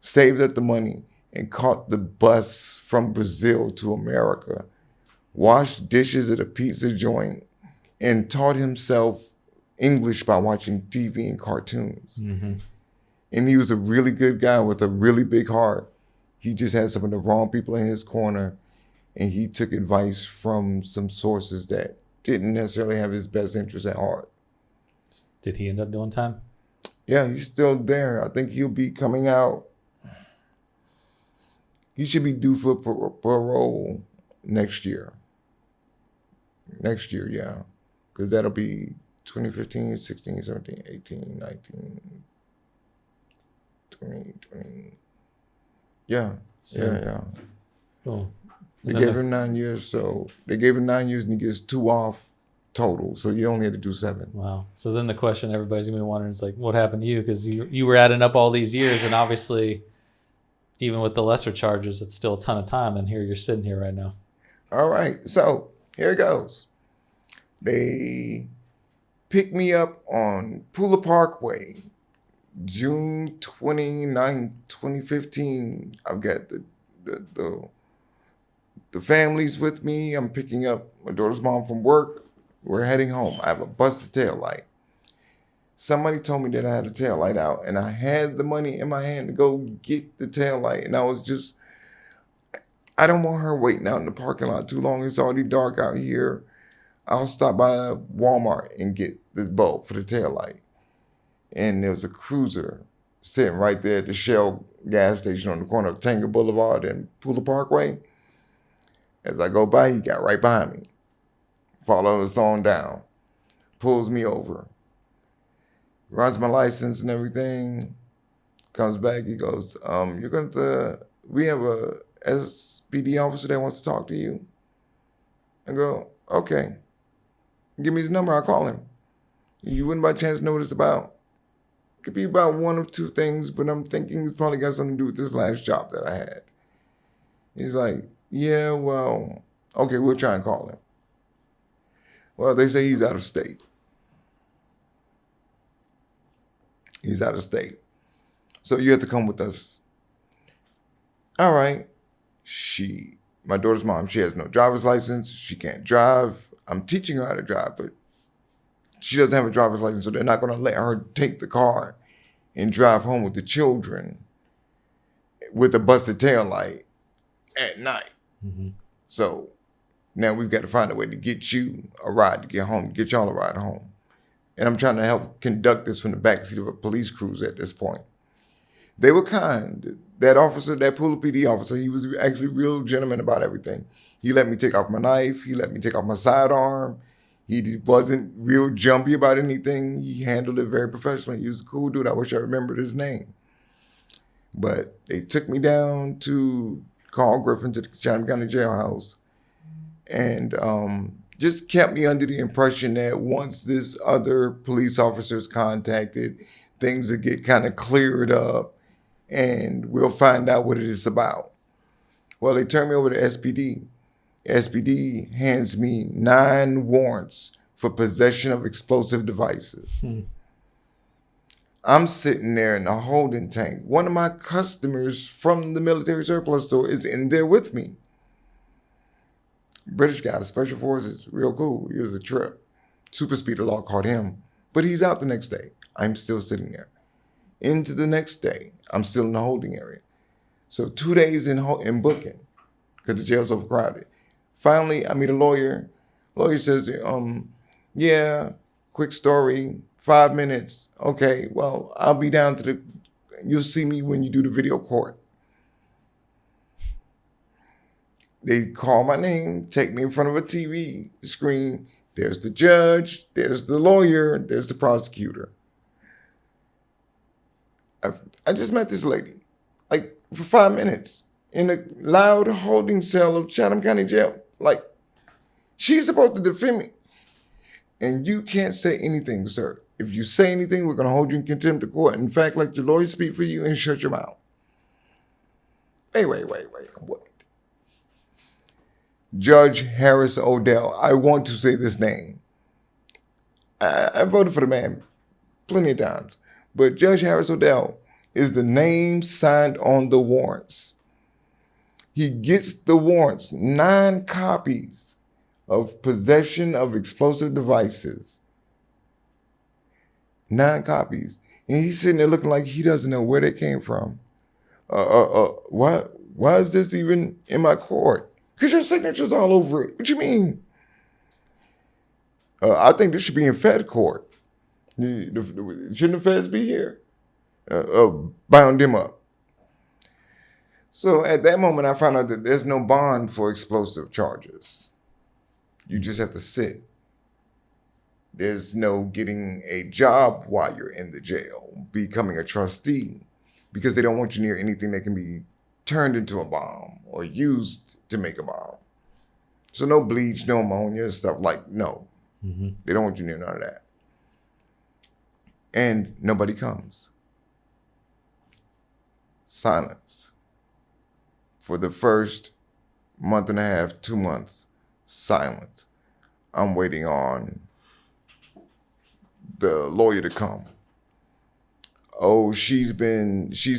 saved up the money, and caught the bus from Brazil to America, washed dishes at a pizza joint, and taught himself English by watching TV and cartoons. Mm-hmm. And he was a really good guy with a really big heart. He just had some of the wrong people in his corner, and he took advice from some sources that didn't necessarily have his best interest at heart. Did he end up doing time? Yeah, he's still there. I think he'll be coming out. He should be due for parole next year. Next year, yeah. Because that'll be 2015, 16, 17, 18, 19, 20, 20. Yeah, so, yeah. Cool. They gave him 9 years, so they gave him 9 years and he gets 2 off total. So you only had to do 7. Wow. So then the question everybody's going to be wondering is like, what happened to you? Because you were adding up all these years, and obviously, even with the lesser charges, it's still a ton of time. And here you're sitting here right now. All right. So here it goes. They picked me up on Pula Parkway, June 29, 2015. I've got the families with me. I'm picking up my daughter's mom from work. We're heading home. I have a busted tail light. Somebody told me that I had a tail light out, and I had the money in my hand to go get the tail light, and I was just, I don't want her waiting out in the parking lot too long. It's already dark out here. I'll stop by Walmart and get the bulb for the tail light. And there was a cruiser sitting right there at the Shell gas station on the corner of Tanger Boulevard and Pula Parkway. As I go by, he got right behind me, followed us on down, pulls me over, runs my license and everything, comes back, he goes, we have a SPD officer that wants to talk to you. I go, okay, give me his number, I'll call him. You wouldn't by chance know what it's about? Could be about one or two things, but I'm thinking it's probably got something to do with this last job that I had. He's like, yeah, well, okay, we'll try and call him. Well, they say he's out of state. He's out of state. So you have to come with us. All right. My daughter's mom, she has no driver's license. She can't drive. I'm teaching her how to drive, but she doesn't have a driver's license, so they're not going to let her take the car and drive home with the children with a busted tail light at night. Mm-hmm. So now we've got to find a way to get you a ride to get home, get y'all a ride home. And I'm trying to help conduct this from the backseat of a police cruiser at this point. They were kind. That officer, that Pula PD officer, he was actually a real gentleman about everything. He let me take off my knife. He let me take off my sidearm. He wasn't real jumpy about anything. He handled it very professionally. He was a cool dude. I wish I remembered his name. But they took me down to Carl Griffin to the Chatham County Jailhouse and just kept me under the impression that once this other police officer is contacted, things will get kind of cleared up and we'll find out what it is about. Well, they turned me over to SPD. SPD hands me 9 warrants for possession of explosive devices. I'm sitting there in a holding tank. One of my customers from the military surplus store is in there with me. British guy, special forces, real cool. He was a trip. Super speeder law caught him, but he's out the next day. I'm still sitting there. Into the next day, I'm still in the holding area. So 2 days in booking because the jail's overcrowded. Finally, I meet a lawyer. Lawyer says, yeah, quick story, 5 minutes. Okay, well, I'll be down to you'll see me when you do the video court. They call my name, take me in front of a TV screen. There's the judge, there's the lawyer, there's the prosecutor. I just met this lady, like for 5 minutes in a loud holding cell of Chatham County Jail. Like, she's supposed to defend me. And you can't say anything, sir. If you say anything, we're going to hold you in contempt of court. In fact, let your lawyer speak for you and shut your mouth. Hey, wait. What? Judge Harris Odell. I want to say this name. I voted for the man plenty of times. But Judge Harris Odell is the name signed on the warrants. He gets the warrants, 9 copies of possession of explosive devices. 9 copies. And he's sitting there looking like he doesn't know where they came from. Why is this even in my court? Because your signature's all over it. What you mean? I think this should be in Fed court. Shouldn't the feds be here? Bound him up. So at that moment, I found out that there's no bond for explosive charges. You just have to sit. There's no getting a job while you're in the jail, becoming a trustee, because they don't want you near anything that can be turned into a bomb or used to make a bomb. So no bleach, no ammonia, stuff like, no. Mm-hmm. They don't want you near none of that. And nobody comes. Silence. For the first month and a half, 2 months, silence. I'm waiting on the lawyer to come. Oh, she's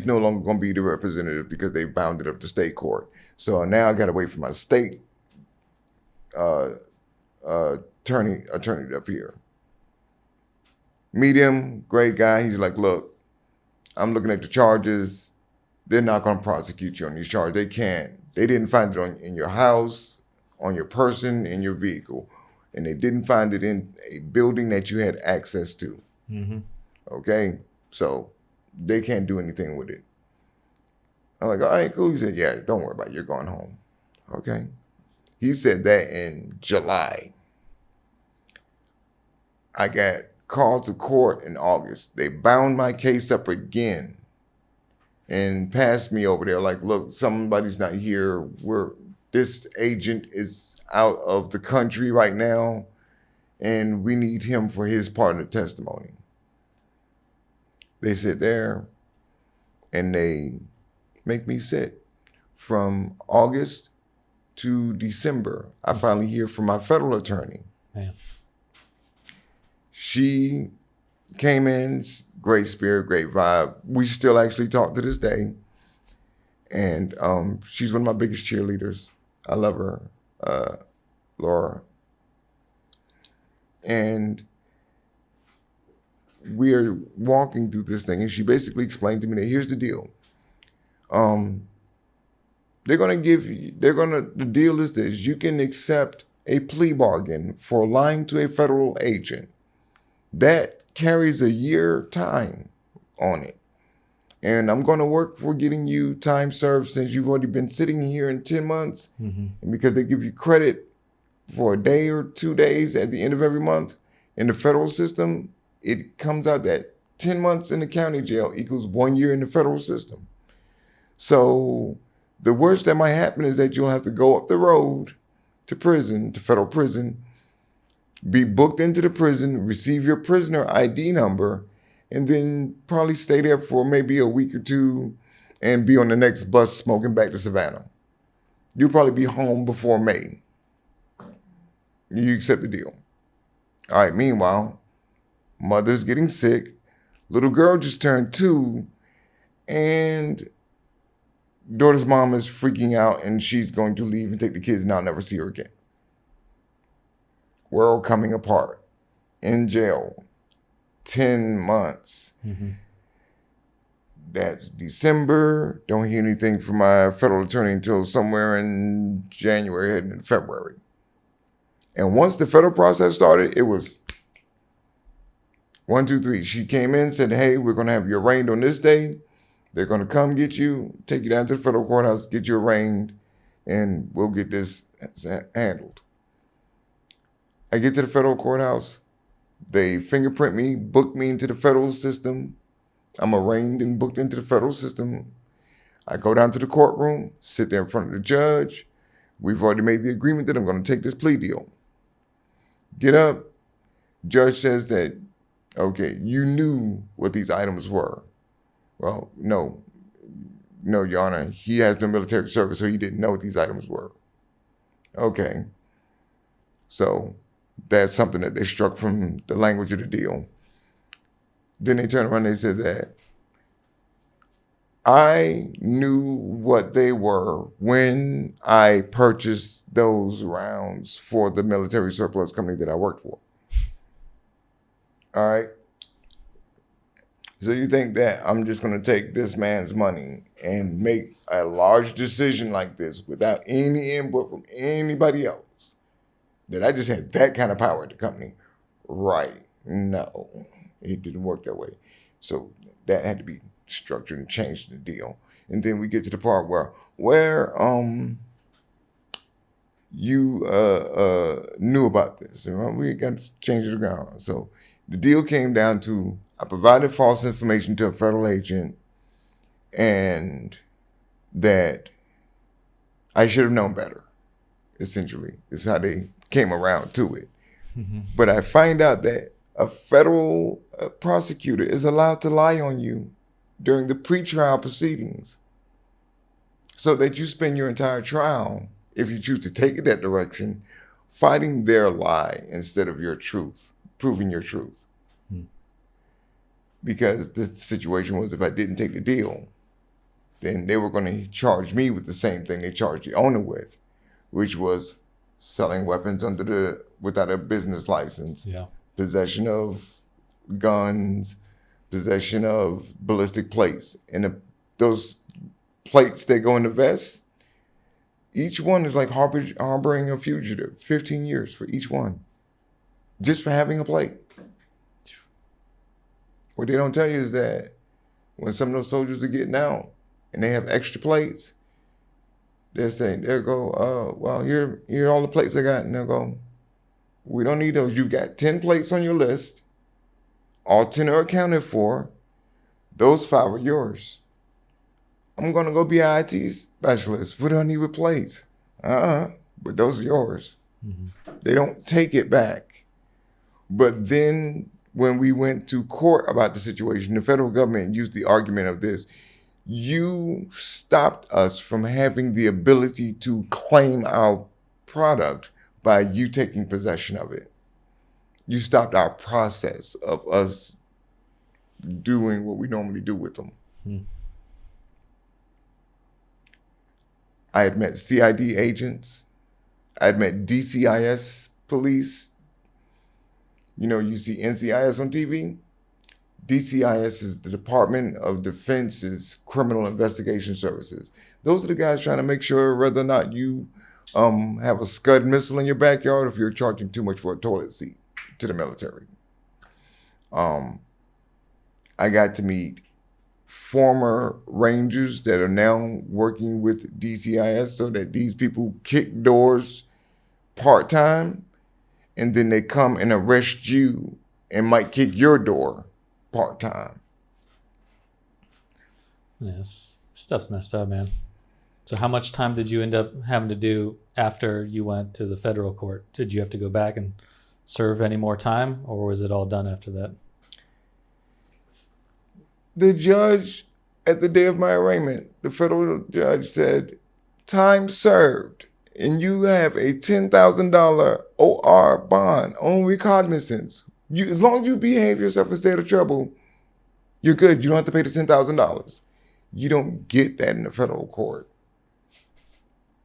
no longer going to be the representative because they bound it up to state court. So now I got to wait for my state attorney up here. Meet him, great guy. He's like, look, I'm looking at the charges. They're not going to prosecute you on these charges. They can't. They didn't find it in your house, on your person, in your vehicle. And they didn't find it in a building that you had access to. Mm-hmm. Okay? So they can't do anything with it. I'm like, all right, cool. He said, yeah, don't worry about it. You're going home. Okay? He said that in July. I got called to court in August. They bound my case up again and passed me over there. Like, look, somebody's not here. This agent is out of the country right now, and we need him for his part of the testimony. They sit there, and they make me sit from August to December. I finally hear from my federal attorney. Man. She came in, great spirit, great vibe. We still actually talk to this day. And she's one of my biggest cheerleaders. I love her, Laura. And we are walking through this thing, and she basically explained to me that here's the deal. The deal is this: you can accept a plea bargain for lying to a federal agent. That carries a year time on it. And I'm going to work for getting you time served since you've already been sitting here in 10 months. Mm-hmm. And because they give you credit for a day or 2 days at the end of every month in the federal system, it comes out that 10 months in the county jail equals 1 year in the federal system. So the worst that might happen is that you'll have to go up the road to prison, to federal prison, be booked into the prison, receive your prisoner ID number, and then probably stay there for maybe a week or two and be on the next bus smoking back to Savannah. You'll probably be home before May. You accept the deal. All right, meanwhile, mother's getting sick. Little girl just turned 2, and daughter's mom is freaking out, and she's going to leave and take the kids and I'll never see her again. World coming apart. In jail. 10 months. Mm-hmm. That's December. Don't hear anything from my federal attorney until somewhere in January, heading into February. And once the federal process started, it was 1, 2, 3. She came in, said, hey, we're going to have you arraigned on this day. They're going to come get you, take you down to the federal courthouse, get you arraigned, and we'll get this handled. I get to the federal courthouse. They fingerprint me, book me into the federal system. I'm arraigned and booked into the federal system. I go down to the courtroom, sit there in front of the judge. We've already made the agreement that I'm going to take this plea deal. Get up. Judge says that, okay, you knew what these items were. Well, no, Your Honor. He has no military service, so he didn't know what these items were. Okay. So that's something that they struck from the language of the deal. Then they turned around and they said that I knew what they were when I purchased those rounds for the military surplus company that I worked for. All right. So you think that I'm just going to take this man's money and make a large decision like this without any input from anybody else? That I just had that kind of power at the company? Right. No, it didn't work that way. So that had to be structured and changed in the deal. And then we get to the part where you knew about this. We got to change it around. So the deal came down to I provided false information to a federal agent and that I should have known better, essentially. Is how they came around to it. Mm-hmm. But I find out that a federal prosecutor is allowed to lie on you during the pretrial proceedings so that you spend your entire trial, if you choose to take it that direction, fighting their lie instead of your truth, proving your truth. Because the situation was if I didn't take the deal, then they were going to charge me with the same thing they charged the owner with, which was selling weapons without a business license, Yeah. possession of guns, possession of ballistic plates. And those plates that go in the vest, each one is like harboring a fugitive, 15 years for each one, just for having a plate. What they don't tell you is that when some of those soldiers are getting out and they have extra plates, they're saying, they'll go, well, here are all the plates I got. And they'll go, we don't need those. You've got 10 plates on your list. All 10 are accounted for. Those 5 are yours. I'm going to go be an IT specialist. What do I need with plates? But those are yours. Mm-hmm. They don't take it back. But then when we went to court about the situation, the federal government used the argument of this. You stopped us from having the ability to claim our product by you taking possession of it. You stopped our process of us doing what we normally do with them. Mm-hmm. I had met CID agents. I had met DCIS police. You know, you see NCIS on TV. DCIS is the Department of Defense's Criminal Investigation Services. Those are the guys trying to make sure whether or not you have a Scud missile in your backyard or if you're charging too much for a toilet seat to the military. I got to meet former Rangers that are now working with DCIS so that these people kick doors part-time and then they come and arrest you and might kick your door part-time. Yes, stuff's messed up, man. So how much time did you end up having to do after you went to the federal court? Did you have to go back and serve any more time, or was it all done after that? The judge, at the day of my arraignment, the federal judge said, time served, and you have a $10,000 OR bond on recognizance. As long as you behave yourself and stay out of trouble, you're good. You don't have to pay the $10,000. You don't get that in the federal court.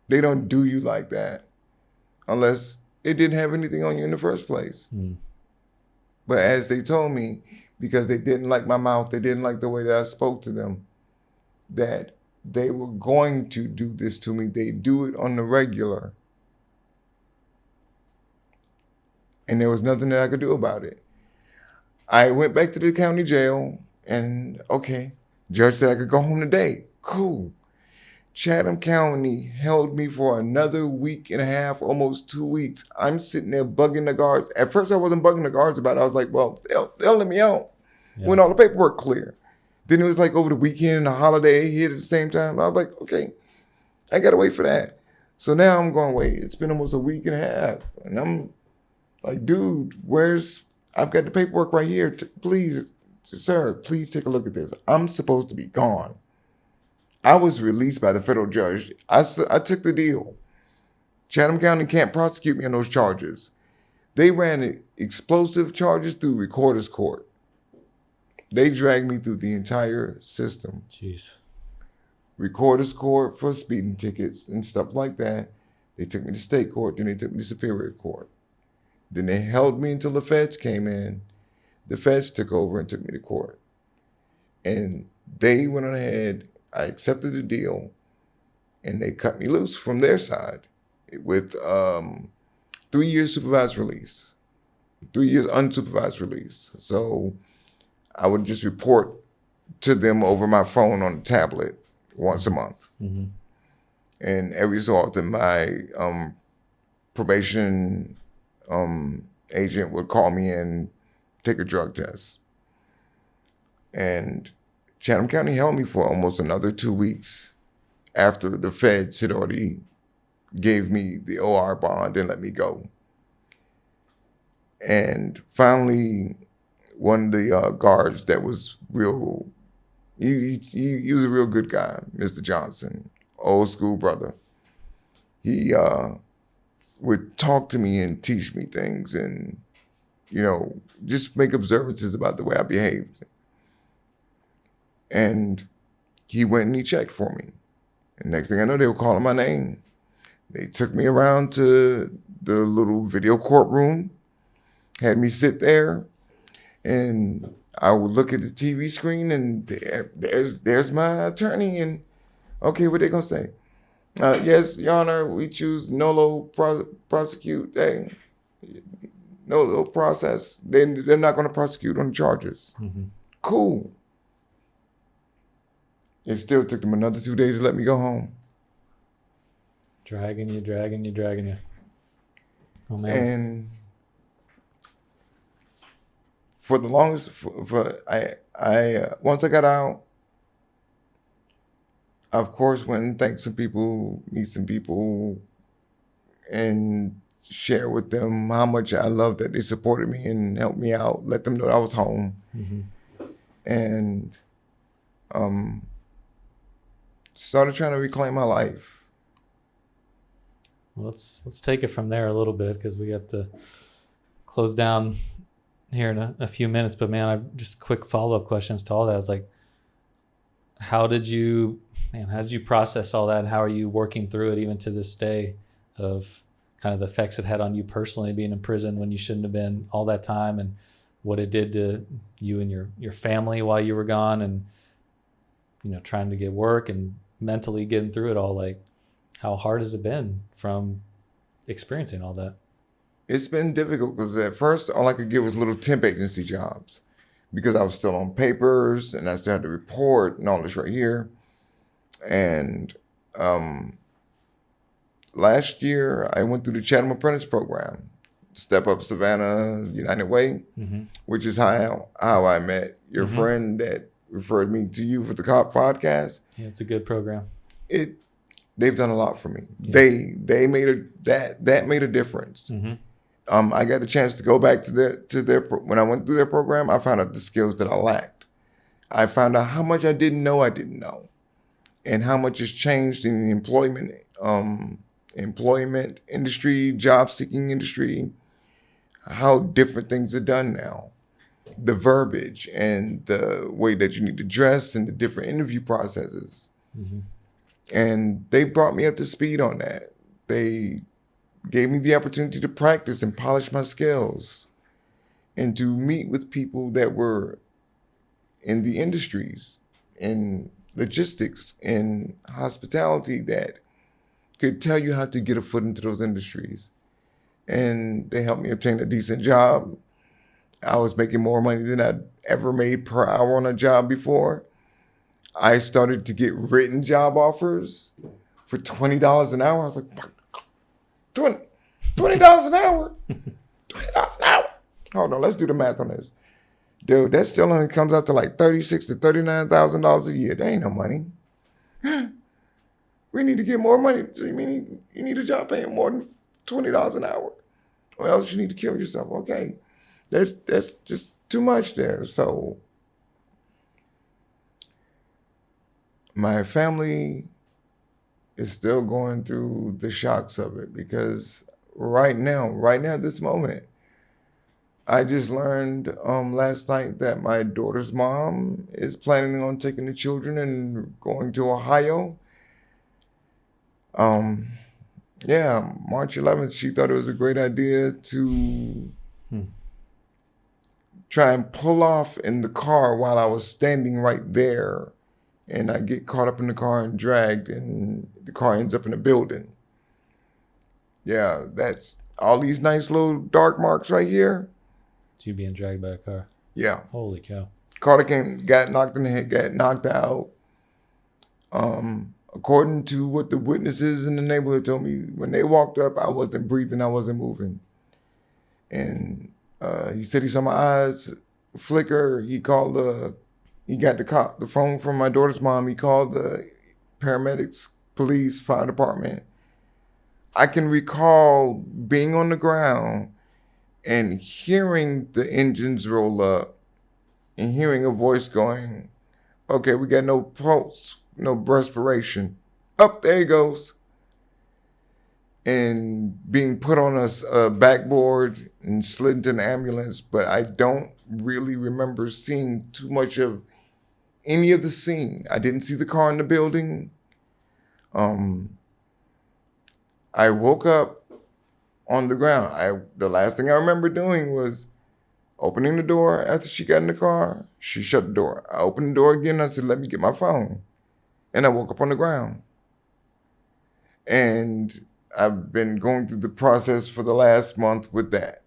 They don't do you like that unless it didn't have anything on you in the first place. Mm. But as they told me, because they didn't like my mouth, they didn't like the way that I spoke to them, that they were going to do this to me. They do it on the regular. And there was nothing that I could do about it. I went back to the county jail and, okay, judge said I could go home today. Cool. Chatham County held me for another week and a half, almost 2 weeks. I'm sitting there bugging the guards. At first, I wasn't bugging the guards about it. I was like, well, they'll let me out when all the paperwork clear. Then it was like over the weekend and the holiday hit at the same time. I was like, okay, I got to wait for that. So now I'm going, wait, it's been almost a week and a half. And I'm like, dude, I've got the paperwork right here. Please, sir, please take a look at this. I'm supposed to be gone. I was released by the federal judge. I took the deal. Chatham County can't prosecute me on those charges. They ran explosive charges through recorder's court. They dragged me through the entire system. Jeez. Recorder's court for speeding tickets and stuff like that. They took me to state court, then they took me to superior court. Then they held me until the feds came in. The feds took over and took me to court. And they went on ahead. I accepted the deal, and they cut me loose from their side with 3 years supervised release, 3 years unsupervised release. So I would just report to them over my phone on the tablet once a month. Mm-hmm. And every so often, my probation agent would call me in, take a drug test. And Chatham County held me for almost another 2 weeks after the feds had already gave me the OR bond and let me go. And finally, one of the guards that was real, he was a real good guy, Mr. Johnson, old school brother. He would talk to me and teach me things and, just make observances about the way I behaved. And he went and he checked for me. And next thing I know, they were calling my name. They took me around to the little video courtroom, had me sit there, And I would look at the TV screen, and there's my attorney, and okay, what they gonna say? Yes, Your Honor, we choose nolo prosecute. Hey, nolo process. They're not gonna prosecute on the charges. Mm-hmm. Cool. It still took them another 2 days to let me go home. Dragging you. Oh man. And for the longest, I once I got out, of course, went and thanked some people, meet some people, and share with them how much I love that they supported me and helped me out. Let them know I was home, and started trying to reclaim my life. Well, let's take it from there a little bit, because we have to close down here in a few minutes. But man, I just quick follow-up questions to all that. It's like, how did you process all that, and how are you working through it even to this day, of kind of the effects it had on you personally, being in prison when you shouldn't have been all that time, and what it did to you and your family while you were gone, and trying to get work and mentally getting through it all? Like, how hard has it been from experiencing all that? It's been difficult because at first all I could get was little temp agency jobs because I was still on papers and I still had to report and all this right here. And last year I went through the Chatham Apprentice program, Step Up Savannah United Way, which is how I met your friend that referred me to you for the podcast. Yeah, it's a good program. They've done a lot for me. Yeah. They made that made a difference. I got the chance to go back to their when I went through their program. I found out the skills that I lacked. I found out how much I didn't know, and how much has changed in the employment industry, job seeking industry. How different things are done now. The verbiage and the way that you need to dress and the different interview processes. And they brought me up to speed on that. They gave me the opportunity to practice and polish my skills and to meet with people that were in the industries, in logistics, in hospitality, that could tell you how to get a foot into those industries. And they helped me obtain a decent job. I was making more money than I'd ever made per hour on a job before. I started to get written job offers for $20 an hour. I was like, $20 an hour? $20 an hour? Hold on, let's do the math on this. Dude, that still only comes out to like $36,000 to $39,000 a year. That ain't no money. We need to get more money. So you mean you need a job paying more than $20 an hour? Or else you need to kill yourself. Okay, that's just too much there. So my family is still going through the shocks of it, because right now, at this moment, I just learned last night that my daughter's mom is planning on taking the children and going to Ohio. March 11th, she thought it was a great idea to try and pull off in the car while I was standing right there. And I get caught up in the car and dragged, and the car ends up in a building. Yeah, that's all these nice little dark marks right here. It's you being dragged by a car. Yeah. Holy cow. Car got knocked in the head, got knocked out. According to what the witnesses in the neighborhood told me, when they walked up, I wasn't breathing, I wasn't moving. And he said he saw my eyes flicker. He got the phone from my daughter's mom. He called the paramedics, police, fire department. I can recall being on the ground and hearing the engines roll up and hearing a voice going, okay, we got no pulse, no respiration. Up there he goes. And being put on a backboard and slid into an ambulance, but I don't really remember seeing too much of any of the scene. I didn't see the car in the building. I woke up on the ground. The last thing I remember doing was Opening the door after she got in the car, she shut the door. I opened the door again. I said, let me get my phone. And I woke up on the ground. And I've been going through the process for the last month with that.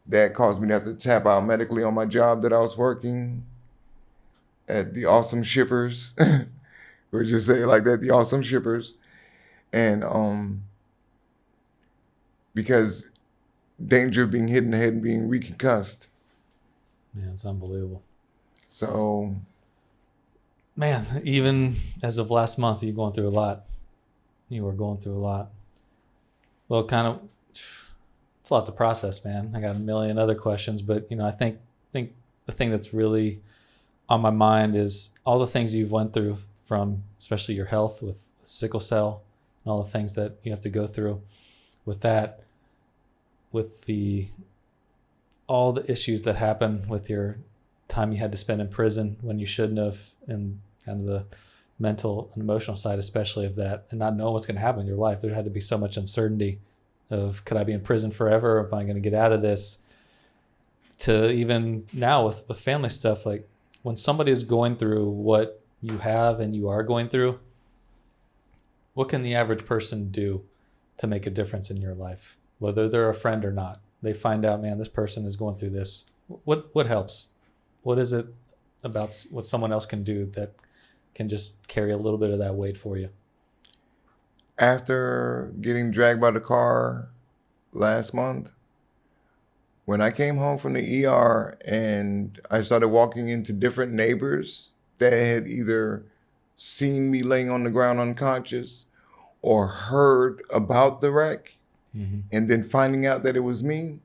That caused me to have to tap out medically on my job that I was working at the Awesome Shippers. We'll just say it like that, the Awesome Shippers. And because danger of being hit in the head and being reconcussed. Man, it's unbelievable. So, man, even as of last month, you're going through a lot. You were going through a lot. Well, it's a lot to process, man. I got a million other questions, but I think the thing that's really on my mind is all the things you've went through, from especially your health with sickle cell and all the things that you have to go through with that, with all the issues that happen with your time you had to spend in prison when you shouldn't have, and kind of the mental and emotional side, especially of that, and not knowing what's going to happen in your life. There had to be so much uncertainty of, could I be in prison forever? Am I going to get out of this? To even now with family stuff, like when somebody is going through what you have and you are going through, what can the average person do to make a difference in your life? Whether they're a friend or not, they find out, man, this person is going through this. What helps? What is it about what someone else can do that can just carry a little bit of that weight for you? After getting dragged by the car last month, when I came home from the ER and I started walking into different neighbors that had either seen me laying on the ground unconscious or heard about the wreck, and then finding out that it was me,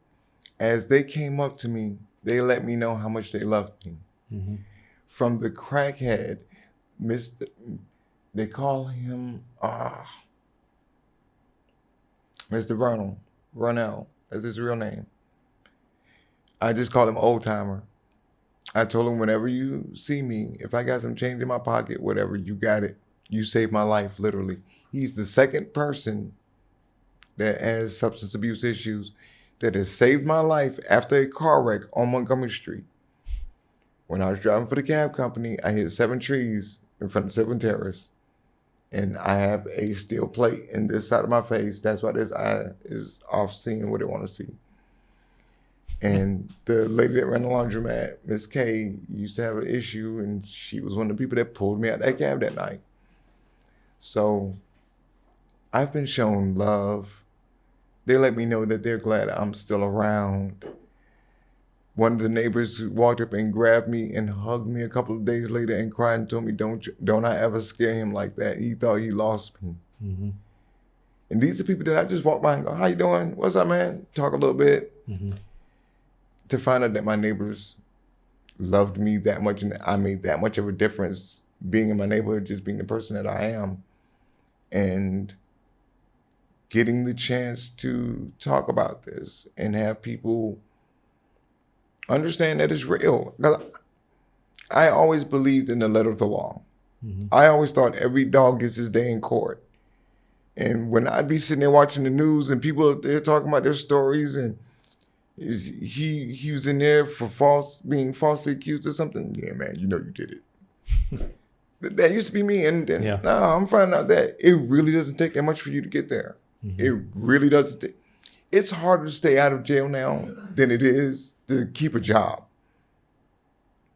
as they came up to me, they let me know how much they loved me. From the crackhead, they call him Mr. Ronell, that's his real name. I just call him Old Timer. I told him, whenever you see me, if I got some change in my pocket, whatever, you got it. You saved my life, literally. He's the second person that has substance abuse issues that has saved my life after a car wreck on Montgomery Street. When I was driving for the cab company, I hit 7 trees in front of 7 terrorists. And I have a steel plate in this side of my face. That's why this eye is off seeing what they want to see. And the lady that ran the laundromat, Miss K, used to have an issue, and she was one of the people that pulled me out of that cab that night. So I've been shown love. They let me know that they're glad I'm still around. One of the neighbors walked up and grabbed me and hugged me a couple of days later and cried and told me, don't I ever scare him like that. He thought he lost me. And these are people that I just walk by and go, how you doing? What's up, man? Talk a little bit. To find out that my neighbors loved me that much and I made that much of a difference being in my neighborhood, just being the person that I am. And getting the chance to talk about this and have people understand that it's real. I always believed in the letter of the law. I always thought every dog gets his day in court. And when I'd be sitting there watching the news and people, they're talking about their stories and he was in there for being falsely accused of something. Yeah, man, you know you did it. That used to be me. And now I'm finding out that it really doesn't take that much for you to get there. It really doesn't. It's harder to stay out of jail now than it is to keep a job.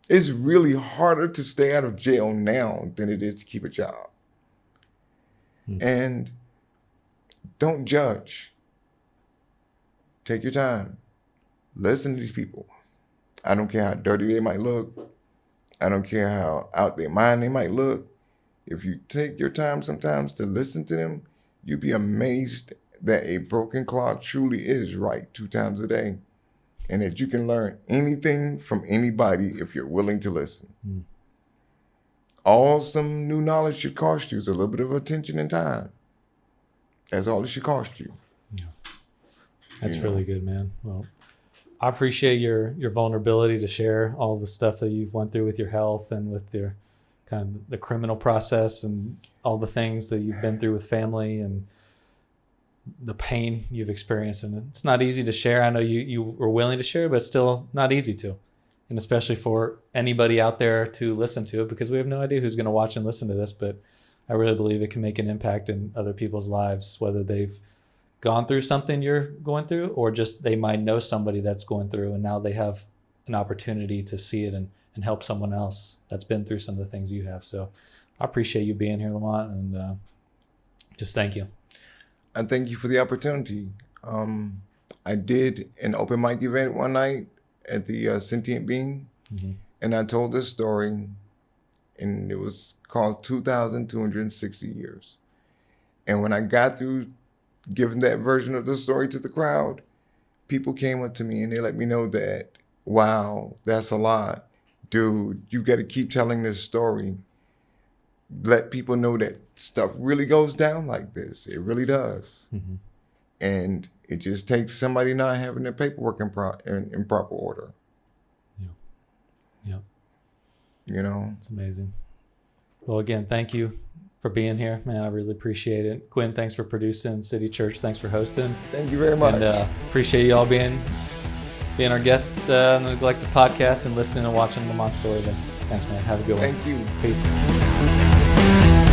It's really harder to stay out of jail now than it is to keep a job. And don't judge. Take your time. Listen to these people. I don't care how dirty they might look. I don't care how out their mind they might look. If you take your time sometimes to listen to them, you'll be amazed that a broken clock truly is right 2 times a day. And that you can learn anything from anybody if you're willing to listen. All some new knowledge should cost you is a little bit of attention and time. That's all it should cost you. That's really good, man. Well, I appreciate your vulnerability to share all the stuff that you've went through with your health and with your kind of the criminal process and all the things that you've been through with family and the pain you've experienced. And it's not easy to share. I know you were willing to share, but it's still not easy to. And especially for anybody out there to listen to it, because we have no idea who's going to watch and listen to this. But I really believe it can make an impact in other people's lives, whether they've gone through something you're going through, or just they might know somebody that's going through, and now they have an opportunity to see it and help someone else that's been through some of the things you have. So I appreciate you being here, Lamont, and just thank you. And thank you for the opportunity. I did an open mic event one night at the Sentient Being, and I told this story, and it was called 2,260 Years. And when I got through giving that version of the story to the crowd, people came up to me and they let me know that, wow, that's a lot. Dude, you got to keep telling this story. Let people know that stuff really goes down like this. It really does. And it just takes somebody not having their paperwork in proper order. Yeah. You know? It's amazing. Well, again, thank you for being here, man. I really appreciate it. Quinn, thanks for producing. City Church, thanks for hosting. Thank you very much. And appreciate you all being our guest on the Neglected Podcast and listening and watching Lamont's story. Then, thanks, man. Have a good one. Thank you. Peace.